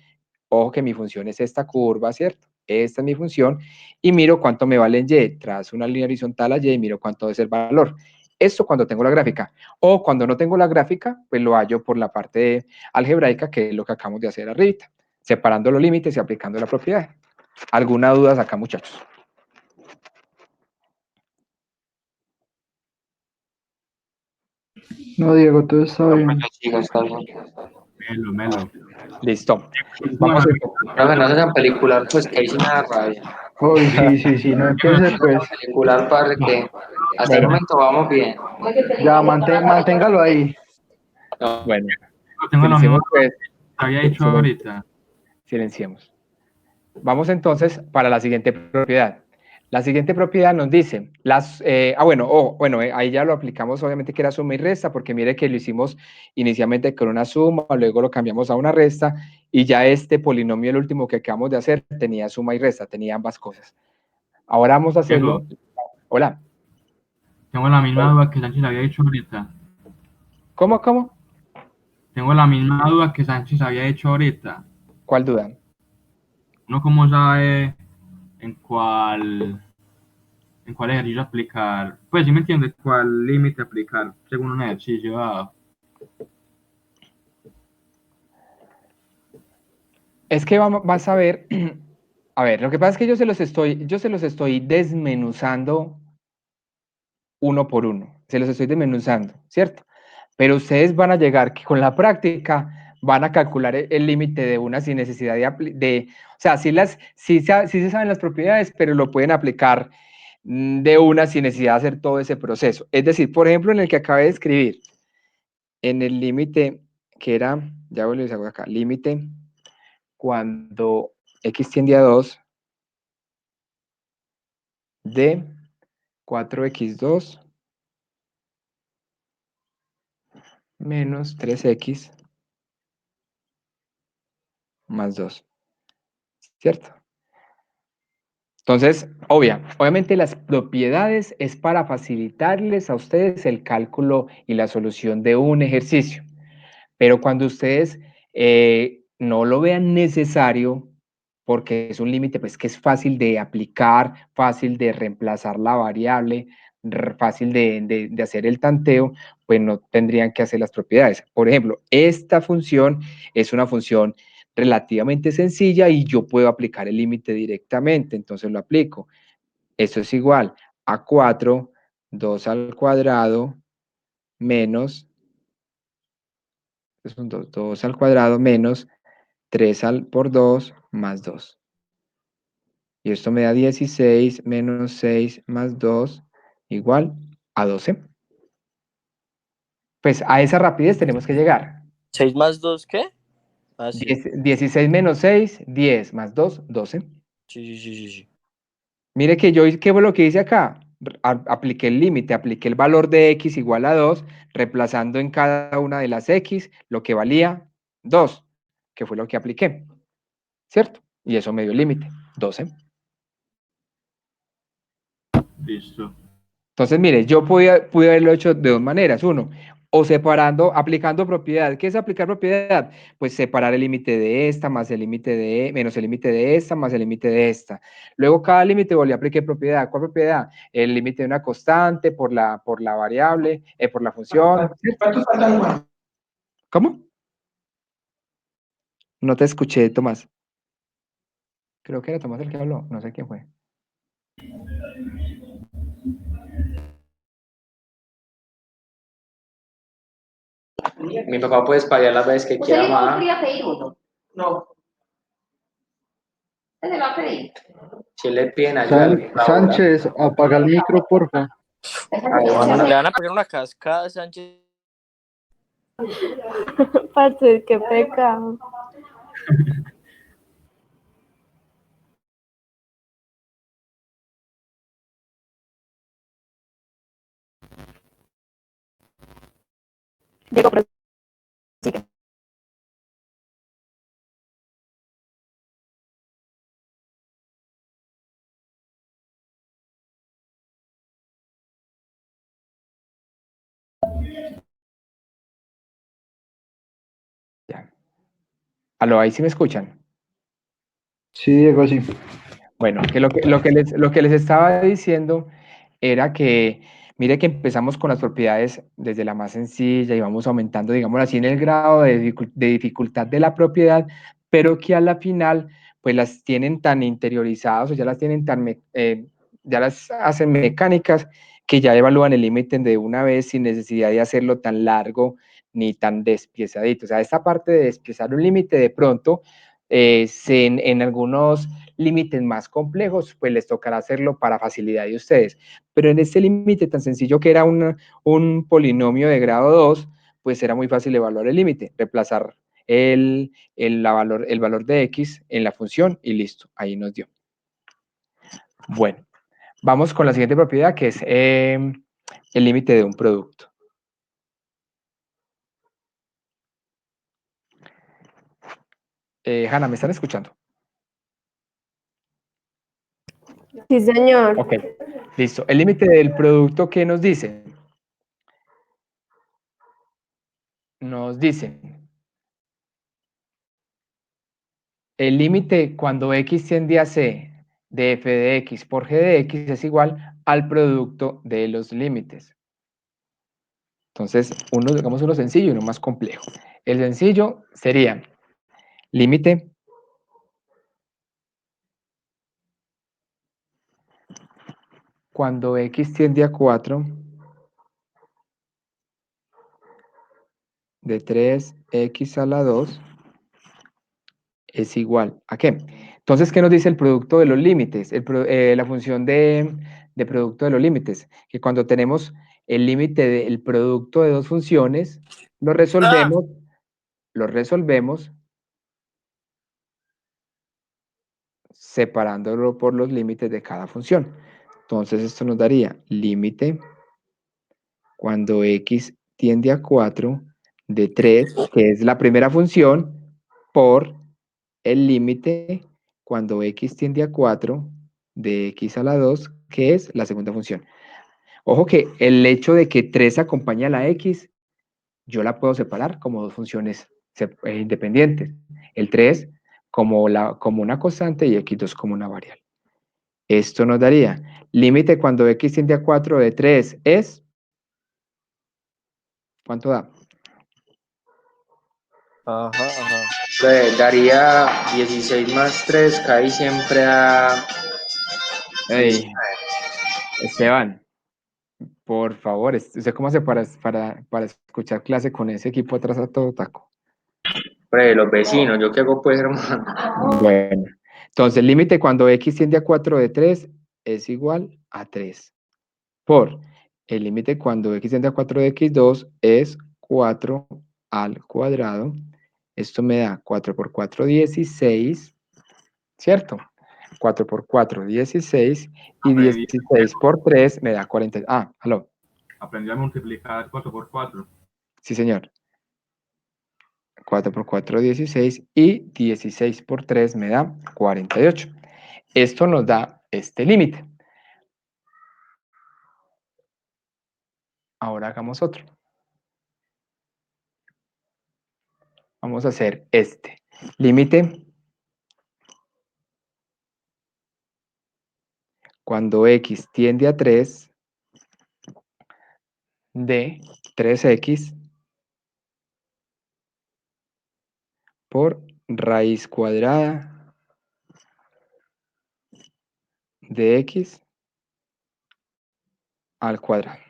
ojo que mi función es esta curva, ¿cierto? Esta es mi función, y miro cuánto me vale en y, trazo una línea horizontal a y y miro cuánto es el valor. Esto cuando tengo la gráfica. O cuando no tengo la gráfica, pues lo hallo por la parte algebraica, que es lo que acabamos de hacer arriba, separando los límites y aplicando la propiedad. ¿Alguna duda acá, muchachos? No, Diego, todo está bien. Melo. Listo. Vamos a... No sean película, pues que ahí sí me da rabia. Uy, sí, no empiece, pues. Película, padre, que hasta el momento vamos bien. Ya, manténgalo ahí. Bueno, Tengo lo silenciemos, mismo pues. que había dicho ahorita. Silenciemos. Vamos entonces para la siguiente propiedad. La siguiente propiedad nos dice, ahí ya lo aplicamos obviamente que era suma y resta, porque mire que lo hicimos inicialmente con una suma, luego lo cambiamos a una resta, y ya este polinomio, el último que acabamos de hacer, tenía suma y resta, tenía ambas cosas. Ahora vamos a hacerlo. Hola. Tengo la misma duda que Sánchez había dicho ahorita. ¿Cómo? Tengo la misma duda que Sánchez había hecho ahorita. ¿Cuál duda? ¿Uno cómo sabe en cuál ejercicio aplicar? Pues sí me entiende cuál límite aplicar según un ejercicio dado. Es que vas a ver, a ver, lo que pasa es que yo se los estoy desmenuzando uno por uno, se los estoy desmenuzando, ¿cierto? Pero ustedes van a llegar que con la práctica van a calcular el límite de una sin necesidad o sea, sí se saben las propiedades, pero lo pueden aplicar de una sin necesidad de hacer todo ese proceso. Es decir, por ejemplo, en el que acabé de escribir, en el límite que era, ya les hago acá, límite cuando x tiende a 2, de 4x2 menos 3x más 2, ¿cierto? Entonces, obviamente las propiedades es para facilitarles a ustedes el cálculo y la solución de un ejercicio. Pero cuando ustedes no lo vean necesario, porque es un límite pues, que es fácil de aplicar, fácil de reemplazar la variable, fácil de hacer el tanteo, pues no tendrían que hacer las propiedades. Por ejemplo, esta función es una función relativamente sencilla y yo puedo aplicar el límite directamente, entonces lo aplico. Esto es igual a 4, 2 al cuadrado, menos, es un 2 al cuadrado, menos 3 por 2 más 2. Y esto me da 16 menos 6 más 2 igual a 12. Pues a esa rapidez tenemos que llegar. 6 más 2, ¿qué? Ah, sí. 16 menos 6, 10 más 2, 12. Sí. Mire que yo, ¿qué fue lo que hice acá? Apliqué el límite, apliqué el valor de x igual a 2, reemplazando en cada una de las x lo que valía 2, que fue lo que apliqué, ¿cierto? Y eso me dio el límite, 12. Listo. Entonces, mire, yo pude haberlo hecho de dos maneras. Uno, o separando, aplicando propiedad. ¿Qué es aplicar propiedad? Pues separar el límite de esta más el límite de, menos el límite de esta más el límite de esta. Luego cada límite volví a aplicar propiedad. ¿Cuál propiedad? El límite de una constante por la variable, por la función. ¿Cómo? No te escuché, Tomás. Creo que era Tomás el que habló. No sé quién fue. Mi papá puede espaciar las veces que quiera, mamá. pedir uno? No. ¿Se lo va a pedir? Si le piden ayuda, Sánchez, apaga el micro, porfa. Le van a pegar una cascada a Sánchez. Parce, qué pecado. Diego, prosigue. Ya. Aló, ahí sí me escuchan. Sí, Diego, sí. Bueno, que lo que les estaba diciendo era que, mire que empezamos con las propiedades desde la más sencilla y vamos aumentando, digamos así, en el grado de dificultad de la propiedad, pero que a la final, pues las tienen tan interiorizadas o ya las tienen ya las hacen mecánicas que ya evalúan el límite de una vez sin necesidad de hacerlo tan largo ni tan despiezadito. O sea, esta parte de despiezar un límite de pronto, en algunos límites más complejos, pues les tocará hacerlo para facilidad de ustedes. Pero en este límite tan sencillo que era un polinomio de grado 2, pues era muy fácil evaluar el límite, reemplazar el valor de x en la función y listo, ahí nos dio. Bueno, vamos con la siguiente propiedad que es el límite de un producto. Hanna, ¿me están escuchando? Sí, señor. Ok, listo. El límite del producto, ¿qué nos dice? Nos dice, el límite cuando x tiende a c de f de x por g de x es igual al producto de los límites. Entonces, digamos uno sencillo y uno más complejo. El sencillo sería límite cuando x tiende a 4 de 3x a la 2 es igual ¿a qué? Entonces, ¿qué nos dice el producto de los límites? La función de producto de los límites, que cuando tenemos el límite del producto de dos funciones, lo resolvemos separándolo por los límites de cada función. Entonces esto nos daría límite cuando x tiende a 4 de 3, que es la primera función, por el límite cuando x tiende a 4 de x a la 2, que es la segunda función. Ojo que el hecho de que 3 acompaña a la x, yo la puedo separar como dos funciones independientes. El 3 como una constante y x2 como una variable. Esto nos daría límite cuando x tiende a 4 de 3 es... ¿Cuánto da? Ajá. Daría 16 más 3, cae siempre a Ey, 19. Esteban, por favor, ¿usted cómo hace para escuchar clase con ese equipo atrás a todo taco? Hombre, los vecinos, ¿yo qué hago pues, hermano? Bueno, entonces el límite cuando x tiende a 4 de 3 es igual a 3. Por el límite cuando x tiende a 4 de x2 es 4 al cuadrado. Esto me da 4 por 4, 16, ¿cierto? 4 por 4, 16, y 16 por 3 me da 40. Ah, aló. Aprendí a multiplicar 4 por 4. Sí, señor. 4 por 4, 16, y 16 por 3 me da 48. Esto nos da este límite. Ahora hagamos otro. Vamos a hacer este. Límite cuando x tiende a 3 de 3x por raíz cuadrada de x al cuadrado.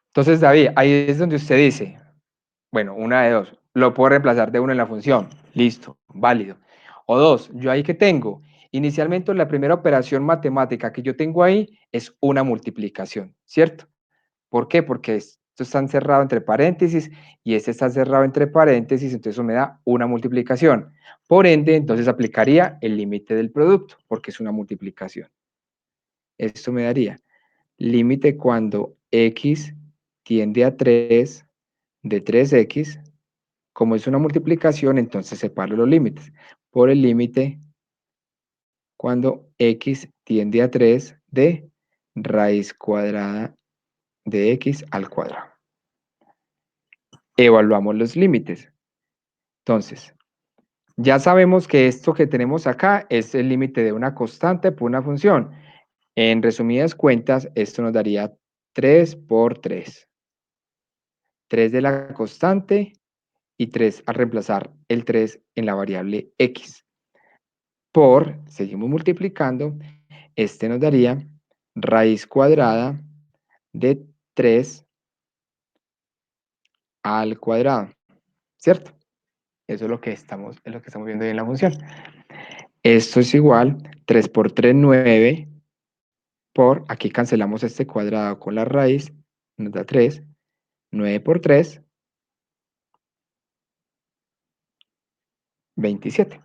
Entonces, David, ahí es donde usted dice, bueno, una de dos, lo puedo reemplazar de uno en la función, listo, válido. O dos, yo ahí que tengo, inicialmente la primera operación matemática que yo tengo ahí es una multiplicación, ¿cierto? ¿Por qué? Porque esto está encerrado entre paréntesis y este está cerrado entre paréntesis, entonces eso me da una multiplicación. Por ende, entonces aplicaría el límite del producto, porque es una multiplicación. Esto me daría límite cuando x tiende a 3 de 3x, como es una multiplicación, entonces separo los límites. Por el límite cuando x tiende a 3 de raíz cuadrada de x al cuadrado. Evaluamos los límites. Entonces, ya sabemos que esto que tenemos acá es el límite de una constante por una función. En resumidas cuentas, esto nos daría 3 por 3. 3 de la constante y 3 al reemplazar el 3 en la variable x. Seguimos multiplicando, este nos daría raíz cuadrada de 3 al cuadrado, ¿cierto? Eso es lo que estamos viendo ahí en la función. Esto es igual, 3 por 3, 9, aquí cancelamos este cuadrado con la raíz, nos da 3, 9 por 3, 27.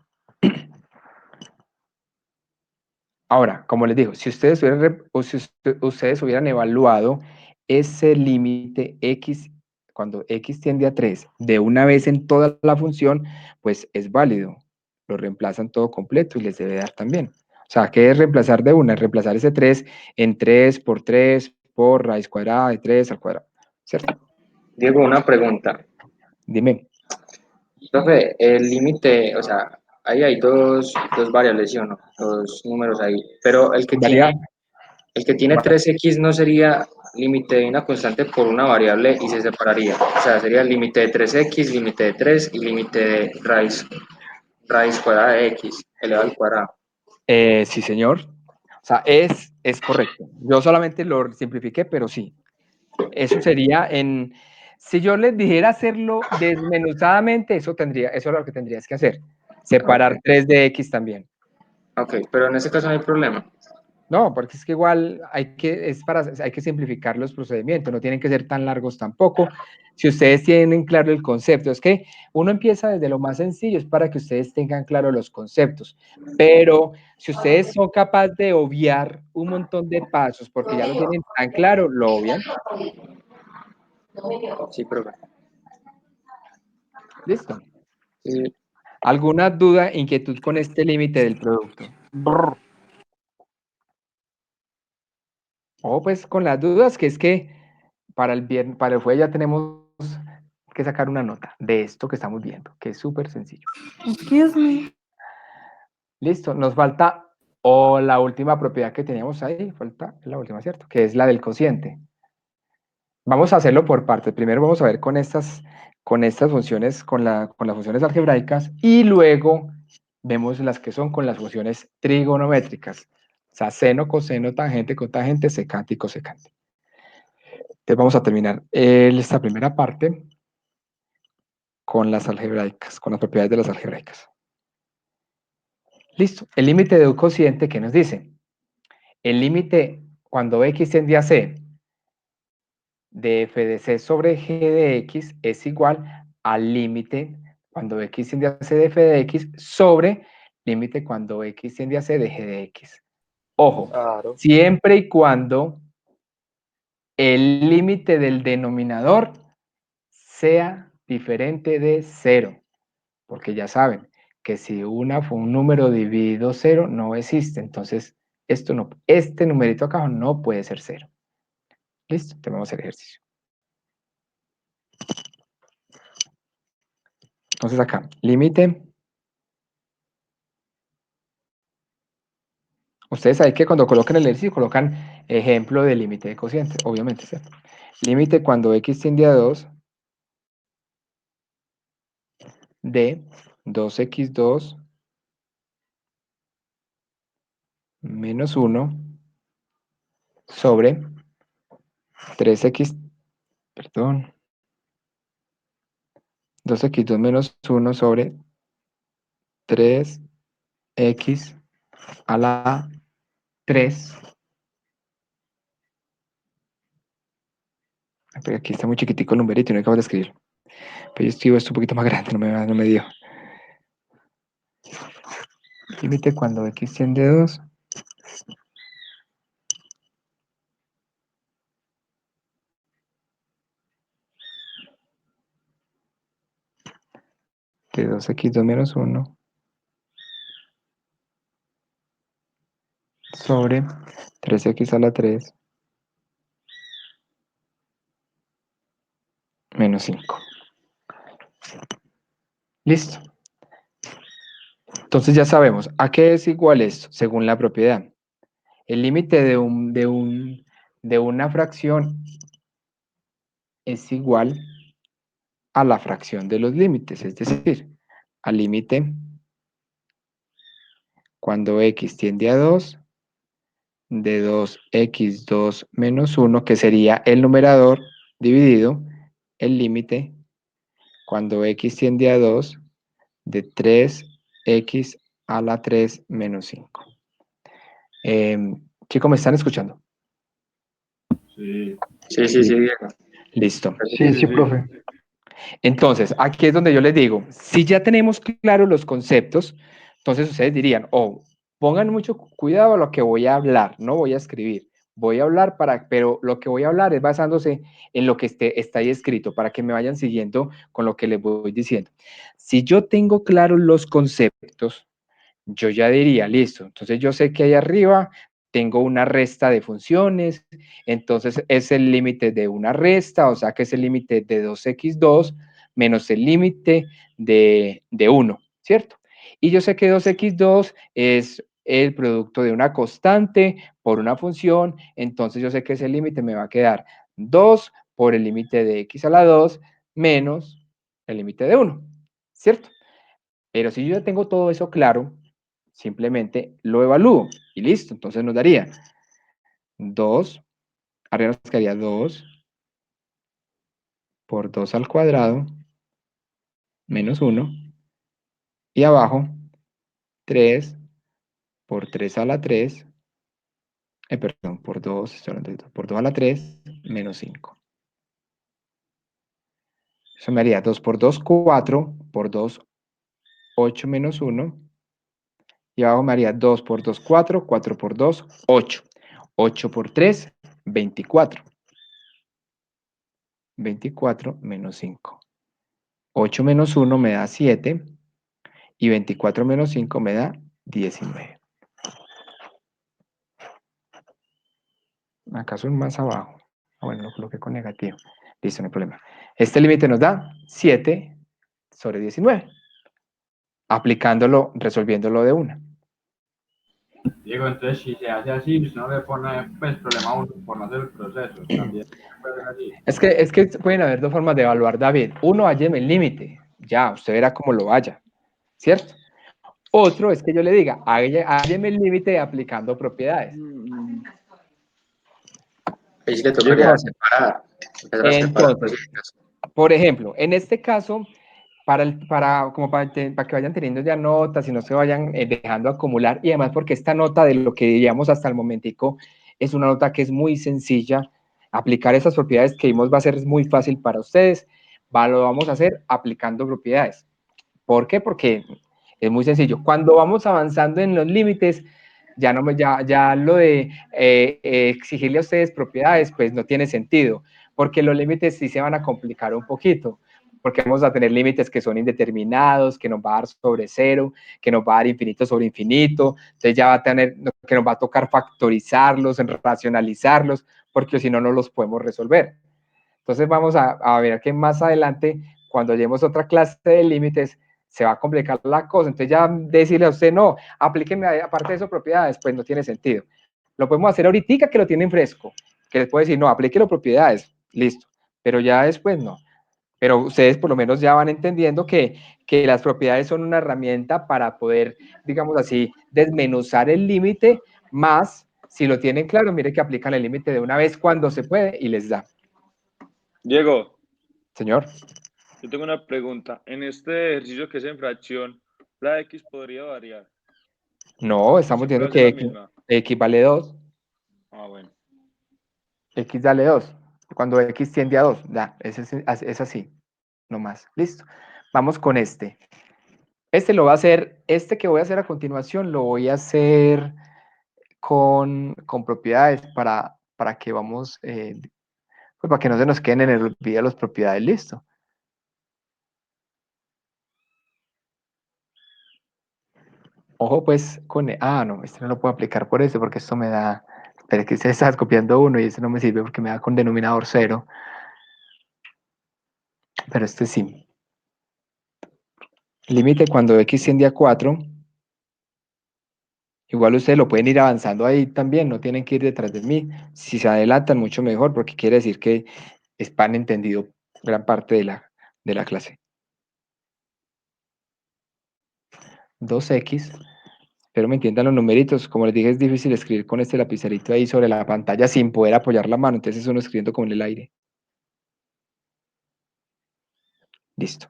Ahora, como les digo, si ustedes hubieran evaluado ese límite x, cuando x tiende a 3, de una vez en toda la función, pues es válido. Lo reemplazan todo completo y les debe dar también. O sea, ¿qué es reemplazar de una? Es reemplazar ese 3 en 3 por raíz cuadrada de 3 al cuadrado, ¿cierto? Diego, una pregunta. Dime. Profe, el límite, o sea, ahí hay dos variables, ¿sí o no? Dos números ahí. Pero el que Varía. tiene 3x no sería límite de una constante por una variable y se separaría. O sea, sería el límite de 3x, límite de 3 y límite de raíz cuadrada de x elevado al cuadrado. Sí, señor. O sea, es correcto. Yo solamente lo simplifiqué, pero sí. Eso sería si yo les dijera hacerlo desmenuzadamente, eso es lo que tendrías que hacer. Separar 3 de x también. Ok, pero en ese caso no hay problema. No, porque es que igual hay que simplificar los procedimientos, no tienen que ser tan largos tampoco. Si ustedes tienen claro el concepto, es que uno empieza desde lo más sencillo, es para que ustedes tengan claro los conceptos. Pero si ustedes son capaces de obviar un montón de pasos porque ya lo tienen tan claro, lo obvian. Sí, profe. Listo. Sí. ¿Alguna duda, inquietud con este límite del producto? O pues con las dudas, que es que para el jueves ya tenemos que sacar una nota de esto que estamos viendo, que es súper sencillo. Excuse me. Listo, nos falta o la última propiedad que teníamos ahí, falta la última, ¿cierto? Que es la del cociente. Vamos a hacerlo por partes. Primero vamos a ver con estas funciones, con las funciones algebraicas, y luego vemos las que son con las funciones trigonométricas. O sea, seno, coseno, tangente, cotangente, secante y cosecante. Entonces vamos a terminar esta primera parte con las algebraicas, con las propiedades de las algebraicas. Listo. El límite de un cociente, ¿qué nos dice? El límite cuando x tiende a c de f de c sobre g de x es igual al límite cuando x tiende a c de f de x sobre límite cuando x tiende a c de g de x. Ojo, Claro. siempre y cuando el límite del denominador sea diferente de 0, porque ya saben que si un número dividido 0 no existe, entonces este numerito acá no puede ser 0. Listo, tenemos el ejercicio. Entonces acá, límite. Ustedes saben que cuando colocan el ejercicio, colocan ejemplo de límite de cociente, obviamente, ¿cierto? Límite cuando x tiende a 2 de 2x2 menos 1 sobre 3x, perdón, 2x2 menos 1 sobre 3x a la 3. Aquí está muy chiquitico el numerito y no acabo de escribir. Pero yo escribo esto un poquito más grande, no me dio. Límite cuando x tiende a 2 de 2x2 menos 1 sobre 3x a la 3 menos 5. Listo. Entonces ya sabemos, ¿a qué es igual esto? Según la propiedad. El límite de una fracción es igual a la fracción de los límites, es decir, al límite cuando x tiende a 2 de 2x2 menos 1, que sería el numerador dividido el límite cuando x tiende a 2 de 3x a la 3 menos 5. Chicos, ¿me están escuchando? Sí. Sí, Diego. Listo. Sí, profe. Entonces, aquí es donde yo les digo, si ya tenemos claros los conceptos, entonces ustedes dirían, pongan mucho cuidado a lo que voy a hablar, no voy a escribir, voy a hablar pero lo que voy a hablar es basándose en lo que está ahí escrito, para que me vayan siguiendo con lo que les voy diciendo. Si yo tengo claros los conceptos, yo ya diría, listo, entonces yo sé que ahí arriba tengo una resta de funciones, entonces es el límite de una resta, o sea que es el límite de 2x2 menos el límite de 1, ¿cierto? Y yo sé que 2x2 es el producto de una constante por una función, entonces yo sé que ese límite me va a quedar 2 por el límite de x a la 2 menos el límite de 1, ¿cierto? Pero si yo ya tengo todo eso claro, simplemente lo evalúo y listo. Entonces nos daría 2, arriba nos quedaría 2 por 2 al cuadrado menos 1 y abajo 3 por 3 a la 3 perdón, por 2, por 2 a la 3, menos 5. Eso me haría 2 por 2, 4, por 2, 8 menos 1. Y abajo me haría 2 por 2, 4, 4 por 2, 8. 8 por 3, 24. 24 menos 5. 8 menos 1 me da 7. Y 24 menos 5 me da 19. ¿Acaso es más abajo? Bueno, lo coloqué con negativo. Listo, no hay problema. Este límite nos da 7 sobre 19. Aplicándolo, resolviéndolo de una. Diego, entonces si se hace así, usted no le pone pues, problema a uno por no hacer el proceso. También puede ser así. Es que pueden haber dos formas de evaluar, David. Uno, hálleme el límite. Ya, usted verá cómo lo vaya. ¿Cierto? Otro es que yo le diga, hálleme el límite aplicando propiedades. Ahí sí le Diego, tocaría separar, empezar a separar entonces, cositas. por ejemplo, en este caso, para que vayan teniendo ya notas y no se vayan dejando acumular, y además porque esta nota de lo que diríamos hasta el momentico es una nota que es muy sencilla, aplicar esas propiedades que vimos va a ser muy fácil para ustedes, lo vamos a hacer aplicando propiedades. ¿Por qué? Porque es muy sencillo. Cuando vamos avanzando en los límites, ya lo de exigirle a ustedes propiedades, pues no tiene sentido, porque los límites sí se van a complicar un poquito, porque vamos a tener límites que son indeterminados, que nos va a dar sobre cero, que nos va a dar infinito sobre infinito, entonces ya va a tener, que nos va a tocar factorizarlos, racionalizarlos, porque si no, no los podemos resolver. Entonces vamos a ver que más adelante, cuando lleguemos a otra clase de límites, se va a complicar la cosa. Entonces ya decirle a usted, no, aplíqueme aparte de eso propiedades, pues no tiene sentido. Lo podemos hacer ahorita que lo tienen fresco, que les puede decir, no, aplíquelo propiedades, listo. Pero ya después no. Pero ustedes por lo menos ya van entendiendo que las propiedades son una herramienta para poder, digamos así, desmenuzar el límite, más si lo tienen claro, mire que aplican el límite de una vez cuando se puede y les da. Diego, Señor. yo tengo una pregunta. En este ejercicio que es en fracción, ¿la X podría variar? No, estamos Siempre diciendo va a ser que la X, misma. X vale 2. Ah, bueno. X vale 2. Cuando X tiende a 2, ya, es así, no más. Listo. Vamos con este. Este lo voy a hacer, este que voy a hacer a continuación, lo voy a hacer con propiedades para que vamos, pues para que no se nos queden en el olvido las propiedades. Listo. Ojo pues con, no, este no lo puedo aplicar por eso, porque esto me da, pero es que ustedes están copiando uno y este no me sirve porque me da con denominador 0. Pero este sí. Límite cuando X tiende a 4. Igual ustedes lo pueden ir avanzando ahí también, no tienen que ir detrás de mí. Si se adelantan, mucho mejor, porque quiere decir que han entendido gran parte de la clase. 2X. Espero me entiendan los numeritos. Como les dije, es difícil escribir con este lapicerito ahí sobre la pantalla sin poder apoyar la mano. Entonces uno escribiendo como en el aire. Listo.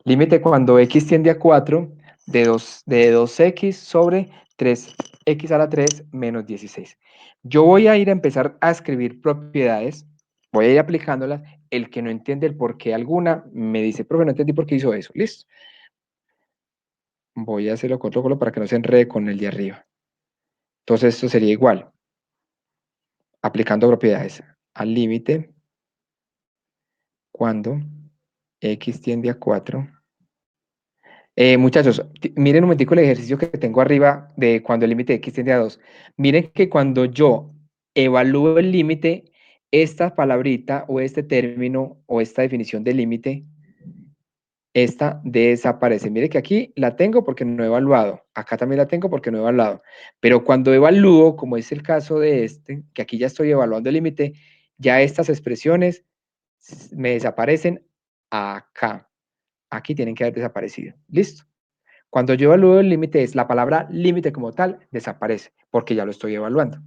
Límite cuando X tiende a 4 de 2X sobre 3X a la 3 menos 16. Yo voy a ir a empezar a escribir propiedades. Voy a ir aplicándolas. El que no entiende el por qué alguna me dice, profe, no entendí por qué hizo eso. Listo. Voy a hacerlo con otro color para que no se enrede con el de arriba. Entonces esto sería igual. Aplicando propiedades al límite cuando X tiende a 4. Muchachos, miren un momentico el ejercicio que tengo arriba de cuando el límite de X tiende a 2. Miren que cuando yo evalúo el límite, esta palabrita o este término o esta definición de límite, esta desaparece. Mire que aquí la tengo porque no he evaluado. Acá también la tengo porque no he evaluado. Pero cuando evalúo, como es el caso de este, que aquí ya estoy evaluando el límite, ya estas expresiones me desaparecen acá. Aquí tienen que haber desaparecido. ¿Listo? Cuando yo evalúo el límite, es la palabra límite como tal, desaparece, porque ya lo estoy evaluando.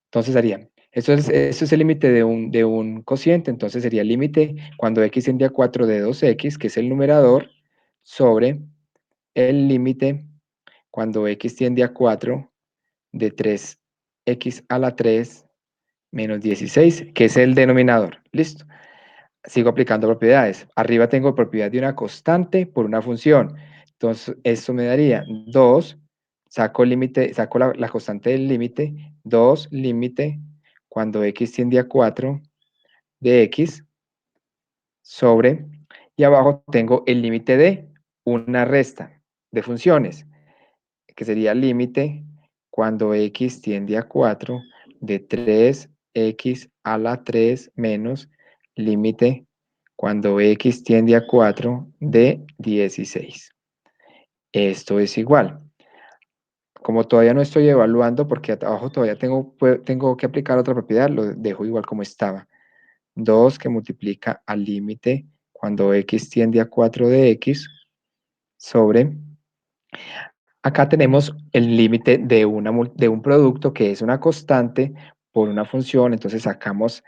Entonces sería, esto es el límite de un cociente, entonces sería el límite cuando X tiende a 4 de 2X, que es el numerador, sobre el límite cuando X tiende a 4 de 3 x a la 3 menos 16, que es el denominador. Listo. Sigo aplicando propiedades. Arriba tengo propiedad de una constante por una función. Entonces, esto me daría 2, saco el límite, saco la constante del límite, 2 límite cuando x tiende a 4 de x sobre, y abajo tengo el límite de una resta de funciones, que sería límite cuando x tiende a 4 de 3x a la 3 menos límite cuando x tiende a 4 de 16. Esto es igual. Como todavía no estoy evaluando, porque abajo todavía tengo que aplicar otra propiedad, lo dejo igual como estaba. 2 que multiplica al límite cuando x tiende a 4 de x sobre... Acá tenemos el límite de un producto que es una constante por una función, entonces sacamos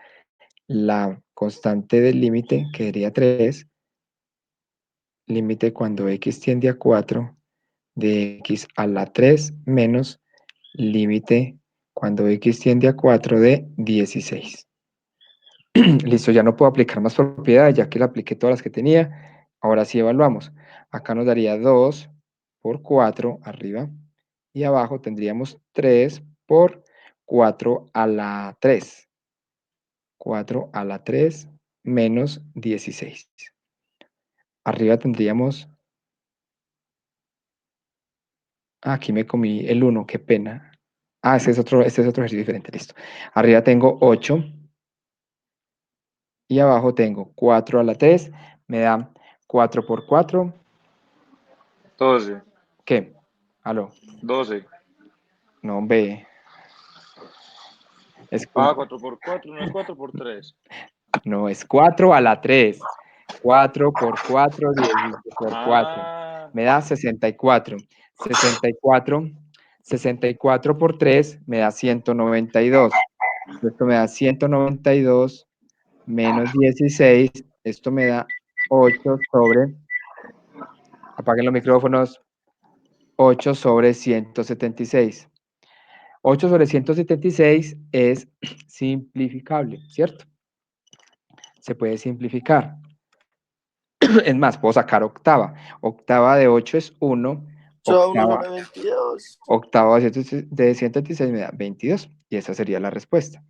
la constante del límite, que sería 3, límite cuando x tiende a 4 de x a la 3 menos límite cuando x tiende a 4 de 16. Listo, ya no puedo aplicar más propiedades, ya que le apliqué todas las que tenía. Ahora sí evaluamos. Acá nos daría 2 por 4 arriba, y abajo tendríamos 3 por 4 a la 3. 4 a la 3 menos 16. Arriba tendríamos... Aquí me comí el 1, qué pena. Este es otro ejercicio diferente, listo. Arriba tengo 8 y abajo tengo 4 a la 3, me da 4 por 4. 12. ¿Qué? Aló. 12. No, ve. Es, 4 por 4 no es 4 por 3. no, es 4 a la 3. 4 por 4, 10 por 4. Me da 64. 64 por 3 me da 192. Esto me da 192 menos 16. Esto me da 8 sobre... Apaguen los micrófonos. 8 sobre 176. 8 sobre 176 es simplificable, ¿cierto? Se puede simplificar. Es más, puedo sacar octava. Octava de 8 es 1. Solo 1 sobre 22. Octava de 176 me da 22. Y esa sería la respuesta.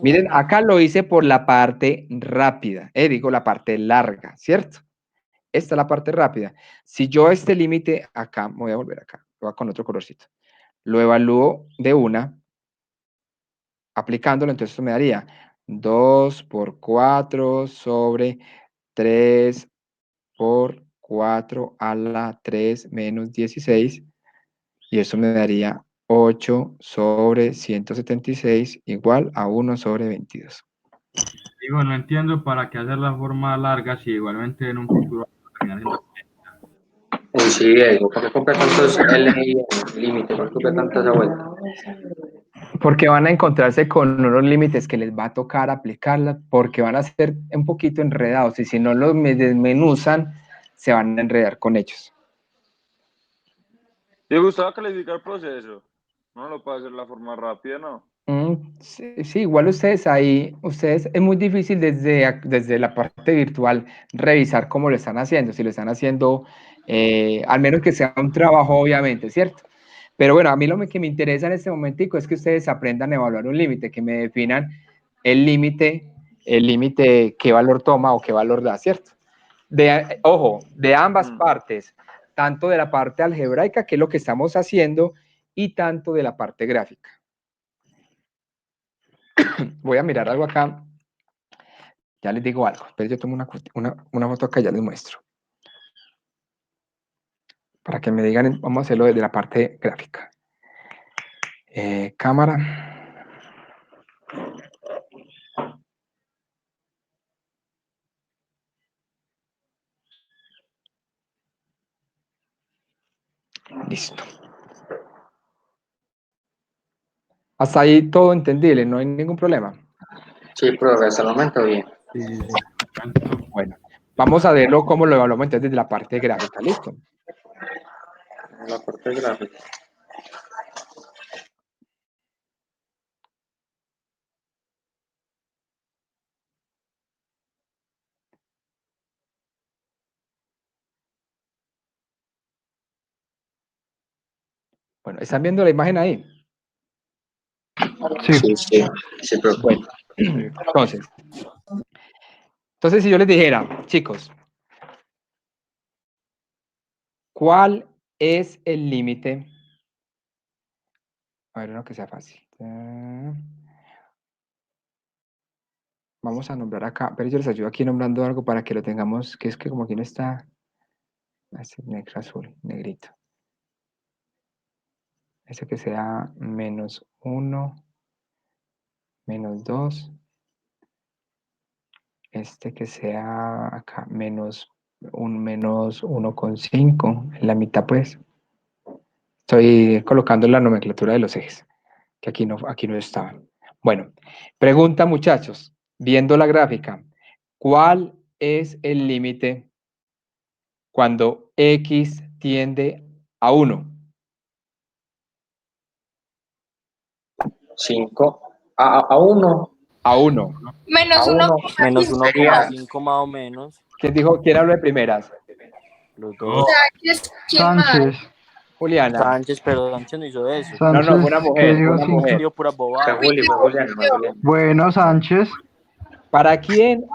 Miren, acá lo hice por la parte rápida. Digo, la parte larga, ¿cierto? Esta es la parte rápida. Si yo este límite acá, me voy a volver acá, lo voy a con otro colorcito. Lo evalúo de una, aplicándolo, entonces esto me daría 2 por 4 sobre 3 por 4 a la 3 menos 16, y eso me daría 8 sobre 176 igual a 1 sobre 22. Digo, no entiendo para qué hacer la forma larga si igualmente en un futuro va a terminar siendo... Sí, Diego, ¿por qué compra tantos L y límite? ¿Por qué compra tantas vueltas? Porque van a encontrarse con unos límites que les va a tocar aplicarlas, porque van a ser un poquito enredados, y si no los desmenuzan, se van a enredar con ellos. ¿Te gustaba calificar el proceso? No lo puede hacer de la forma rápida, ¿no? Sí, igual ustedes, es muy difícil desde la parte virtual revisar cómo lo están haciendo, si lo están haciendo, al menos que sea un trabajo, obviamente, ¿cierto? Pero bueno, a mí lo que me interesa en este momentico es que ustedes aprendan a evaluar un límite, que me definan el límite, qué valor toma o qué valor da, ¿cierto? Ojo, de ambas partes, tanto de la parte algebraica, que es lo que estamos haciendo, y tanto de la parte gráfica. Voy a mirar algo acá. Ya les digo algo. Pero yo tomo una foto acá y ya les muestro. Para que me digan, vamos a hacerlo desde la parte gráfica. Cámara. Listo. Hasta ahí todo entendible, no hay ningún problema. Sí, profe, hasta el momento bien. Bueno, vamos a verlo cómo lo evaluamos entonces desde la parte gráfica. ¿Listo? La parte gráfica. Bueno, ¿están viendo la imagen ahí? Sí. Sí, profe. Bueno, entonces si yo les dijera, chicos, ¿cuál es el límite? A ver, uno que sea fácil. Vamos a nombrar acá, pero yo les ayudo aquí nombrando algo para que lo tengamos, que es que como aquí no está, así, negro, azul, negrito. Ese que sea -1, -2. Este que sea acá, -1,5, en la mitad pues. Estoy colocando la nomenclatura de los ejes, que aquí no estaban. Bueno, pregunta muchachos, viendo la gráfica, ¿cuál es el límite cuando x tiende a 1? 5 a 1. A 1. Menos A 1. uno. Menos Sería- 1,5 más o menos. ¿Quién habló de primeras? Los dos. ¿Quién más? Sánchez. Juliana. Sánchez, pero Sánchez no hizo eso. No, Sánchez, fue una que mujer, dijo fue una 5. mujer. Dio pura bobada. Fue Juliana, fue Juliana. Bueno, Sánchez. ¿Para quién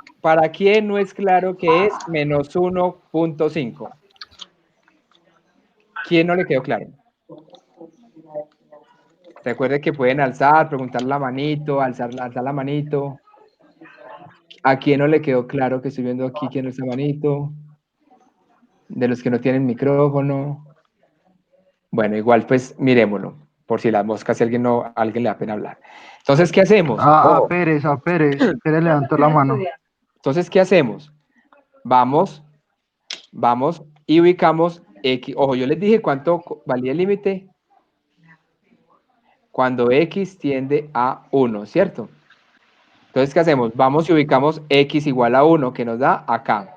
no es claro que es -1,5? ¿Quién no le quedó claro? Recuerde que pueden alzar, preguntar la manito, alzar la manito. ¿A quién no le quedó claro que estoy viendo aquí quién es la manito? De los que no tienen micrófono. Bueno, igual pues miremoslo, por si las moscas, si a alguien le da pena hablar. Entonces, ¿qué hacemos? A Pérez. Pérez levantó la mano. Entonces, ¿qué hacemos? Vamos y ubicamos X. Ojo, yo les dije cuánto valía el límite cuando X tiende a 1, ¿cierto? Entonces, ¿qué hacemos? Vamos y ubicamos X igual a 1, que nos da acá.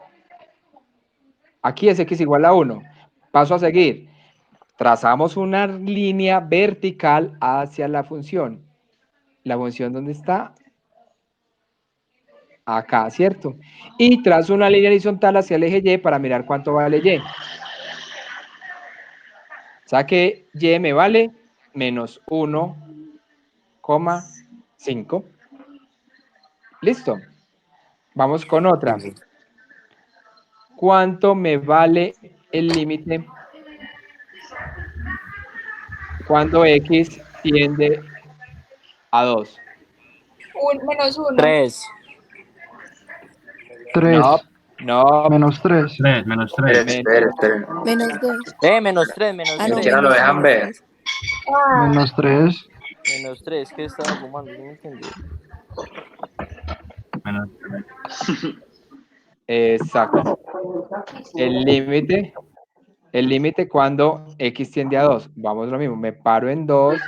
Aquí es X igual a 1. Paso a seguir. Trazamos una línea vertical hacia la función. ¿La función dónde está? Acá, ¿cierto? Y trazo una línea horizontal hacia el eje Y para mirar cuánto vale Y. O sea que Y me vale -1,5. Listo. Vamos con otra. ¿Cuánto me vale el límite cuando X tiende a 2? Menos 1. 3. 3. No. -3. 3, -3. Esperen. -2. -3, Ah, no, ¿Por qué no lo dejan ver? -3. -3, que estaba fumando, ¿no me entendí? Exacto. El límite cuando X tiende a 2. Vamos lo mismo, me paro en 2,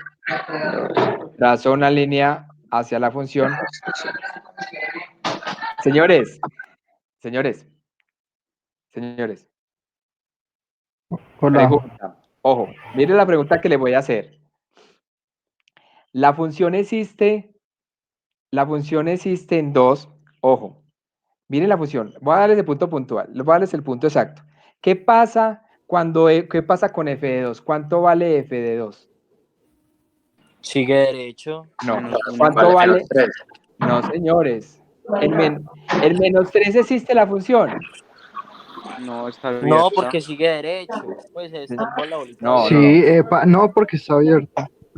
trazo una línea hacia la función. Señores. Hola. Pregunta. Ojo, mire la pregunta que le voy a hacer. La función existe en 2. Ojo, mire la función. Voy a darles el punto puntual. Voy a darles el punto exacto. ¿Qué pasa con f de 2? ¿Cuánto vale f de 2? Sigue derecho. No. -1. ¿Cuánto vale? -3. No, señores. En -3 existe la función. No, está abierta. No, porque sigue derecho. Pues está la bolita. No, Sí, no, porque está abierto.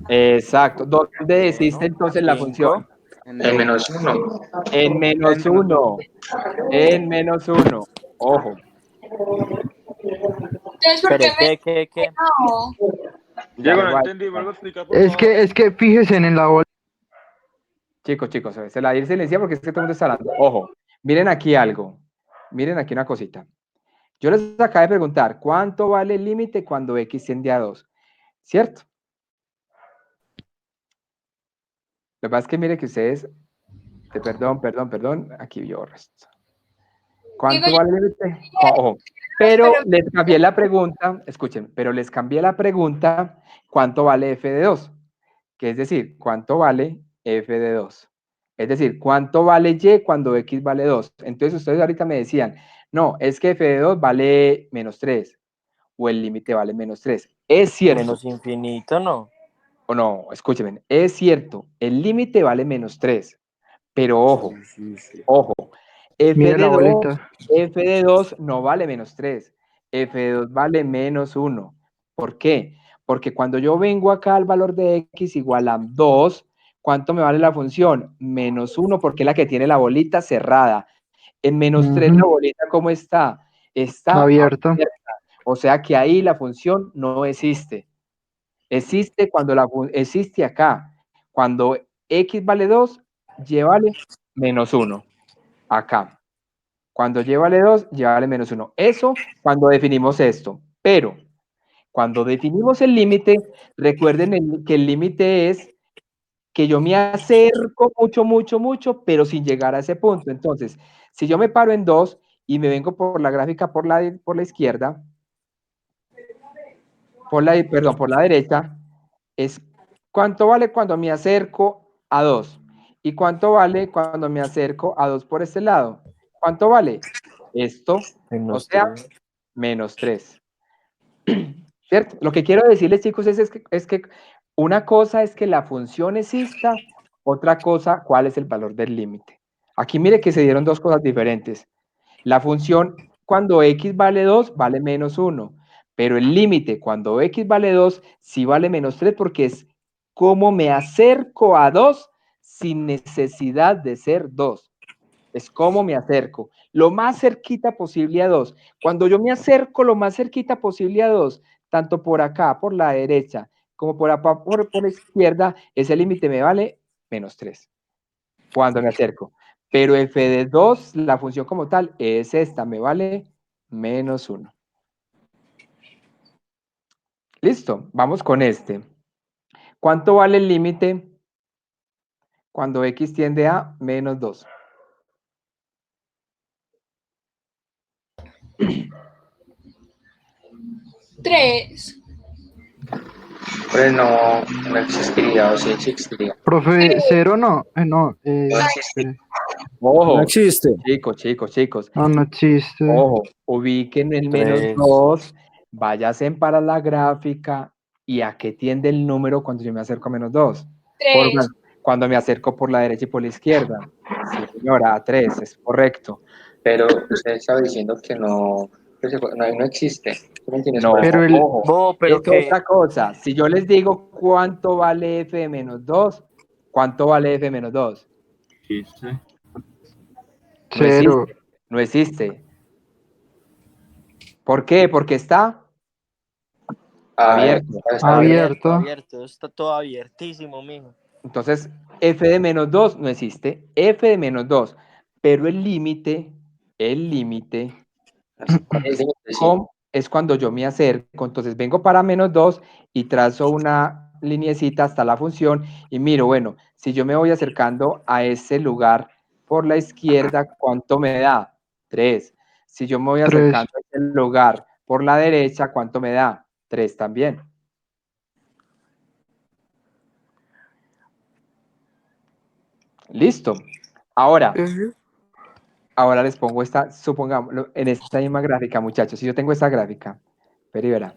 Exacto. ¿Dónde existe entonces la función? En -1. En -1. En -1. Ojo. Entonces, ¿por Pero qué ¿qué? no? Diego, no Igual. entendí, vuelvo a explicar, por favor. Es que fíjese en la bola. Chicos, se la di silencia porque es que todo el mundo está hablando. Ojo, miren aquí algo. Miren aquí una cosita. Yo les acabo de preguntar, ¿cuánto vale el límite cuando X tiende a 2? ¿Cierto? Lo que pasa es que mire que ustedes... Perdón. Aquí yo resto. ¿Cuánto vale el límite? Ojo. Pero les cambié la pregunta, escuchen, les cambié la pregunta, ¿cuánto vale f de 2? Que es decir, ¿cuánto vale f de 2? Es decir, ¿cuánto vale y cuando x vale 2? Entonces ustedes ahorita me decían, no, es que f de 2 vale -3 o el límite vale -3. Es cierto. Menos infinito, ¿no? O no, escúcheme, es cierto, el límite vale -3, pero ojo, ojo, Mire la bolita. f de 2 no vale -3, f de 2 vale -1. ¿Por qué? Porque cuando yo vengo acá al valor de x igual a 2, ¿cuánto me vale la función? -1, porque es la que tiene la bolita cerrada. En -3 la bolita, ¿cómo está? Está Abierta. abierta. O sea que ahí la función no existe. Existe existe acá. Cuando x vale 2, y vale -1. Acá. Cuando y vale 2, y vale -1. Eso cuando definimos esto. Pero cuando definimos el límite, recuerden que el límite es que yo me acerco mucho, mucho, mucho, pero sin llegar a ese punto. Entonces, si yo me paro en 2 y me vengo por la gráfica por la izquierda, por la derecha, es cuánto vale cuando me acerco a 2 y cuánto vale cuando me acerco a 2 por este lado. ¿Cuánto vale? Esto, o sea, -3. ¿Cierto? Lo que quiero decirles, chicos, es que una cosa es que la función exista, otra cosa, ¿cuál es el valor del límite? Aquí mire que se dieron dos cosas diferentes. La función cuando x vale 2 vale -1, pero el límite cuando x vale 2 sí vale -3 porque es como me acerco a 2 sin necesidad de ser 2. Es como me acerco. Lo más cerquita posible a 2. Cuando yo me acerco lo más cerquita posible a 2, tanto por acá, por la derecha, como por acá, por la izquierda, ese límite me vale -3. Cuando me acerco. Pero f de 2, la función como tal, es esta, me vale -1. Listo, vamos con este. ¿Cuánto vale el límite cuando x tiende a -2? Tres. Pero no existiría, o sí existiría. Profe, cero no. No, No existe. espere. Ojo, No existe. chicos. No, no existe. Ojo, ubiquen el -2, váyanse para la gráfica y a qué tiende el número cuando yo me acerco a -2. Tres. Cuando me acerco por la derecha y por la izquierda. Sí, señora, a 3, es correcto. Pero usted estaba diciendo que no existe. ¿Tú me entiendes? No, Por eso, Pero el, ojo, pero es que otra cosa. Si yo les digo cuánto vale f de -2, ¿cuánto vale f de -2? Existe. No cero. existe. No existe. ¿Por qué? Porque está abierto. está Abierto. abierto, está todo abiertísimo, mijo. Entonces, f de -2 no existe. F de -2. Pero el límite es cuando yo me acerco. Entonces, vengo para -2 y trazo una liniecita hasta la función y miro, bueno, si yo me voy acercando a ese lugar por la izquierda, ¿cuánto me da? 3. Si yo me voy 3. acercando a ese lugar por la derecha, ¿cuánto me da? 3 también. Listo. Ahora les pongo esta, supongamos, en esta misma gráfica, muchachos. Si yo tengo esta gráfica, pero y verá.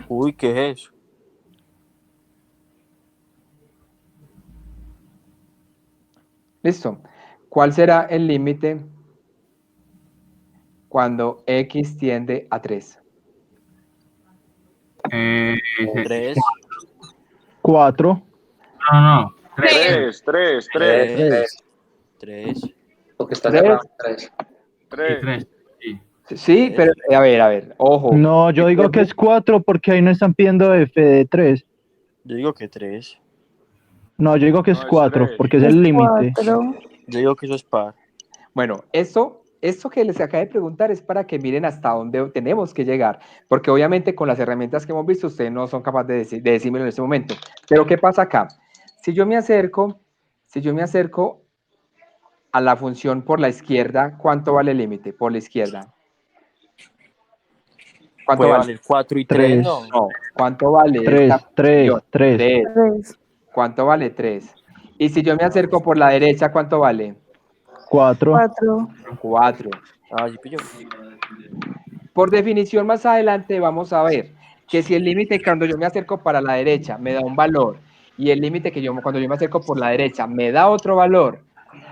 Uy, ¿qué es eso? Listo. ¿Cuál será el límite cuando x tiende a 3? 3. 4. No. 3. 3. Porque está cerrado 3. 3. Sí. Sí, pero a ver, ojo. No, yo digo que es 4 porque ahí no están pidiendo f de 3. Yo digo que 3. No, yo digo que es No, es 4 3. porque es el límite. 4. Yo digo que eso es par. Bueno, esto que les acabo de preguntar es para que miren hasta dónde tenemos que llegar, porque obviamente con las herramientas que hemos visto ustedes no son capaces de decírmelo en este momento. Pero ¿qué pasa acá? Si yo me acerco a la función por la izquierda, ¿cuánto vale el límite por la izquierda? ¿Cuánto Puede vale? valer 4 y 3, 3. ¿no? No, ¿cuánto vale 3. esta 3. función? 3. 3. ¿Cuánto vale 3? Y si yo me acerco por la derecha, ¿cuánto vale? 4. 4. 4. Ah, sí pilló. Por definición, más adelante vamos a ver que si el límite cuando yo me acerco para la derecha me da un valor y el límite que cuando yo me acerco por la derecha me da otro valor,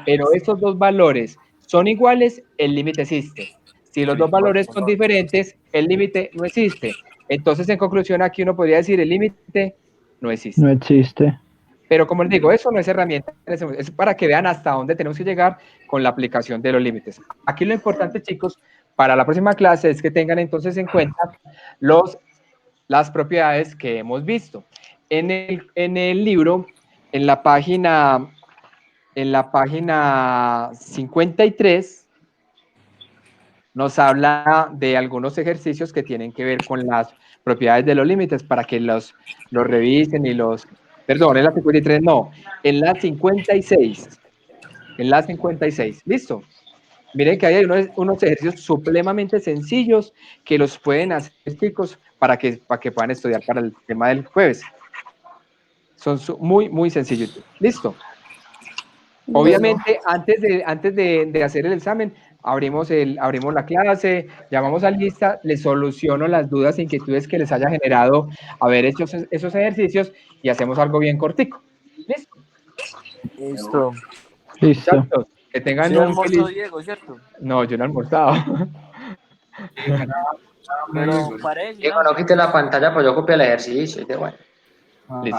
pero esos dos valores son iguales, el límite existe. Si los dos valores son diferentes, el límite no existe. Entonces, en conclusión, aquí uno podría decir el límite no existe. No existe. Pero como les digo, eso no es herramienta, es para que vean hasta dónde tenemos que llegar con la aplicación de los límites. Aquí lo importante, chicos, para la próxima clase es que tengan entonces en cuenta las propiedades que hemos visto. En el libro, en la página 53, nos habla de algunos ejercicios que tienen que ver con las propiedades de los límites para que los revisen y perdón, en la 53 no, en la 56. En la 56, ¿listo? Miren que hay unos ejercicios supremamente sencillos que los pueden hacer, chicos, para que puedan estudiar para el tema del jueves. Son muy, muy sencillos. ¿Listo? Obviamente, antes de hacer el examen, abrimos la clase, llamamos a lista, les soluciono las dudas e inquietudes que les haya generado haber hecho esos ejercicios y hacemos algo bien cortico. ¿Listo? Listo. Listo. Muchachos, que tengan Sí, un almorzó feliz... Diego, ¿cierto? No, yo no he almorzado. Pero parece, Diego, no quite la pantalla, pues yo copié el ejercicio. Y bueno. Listo.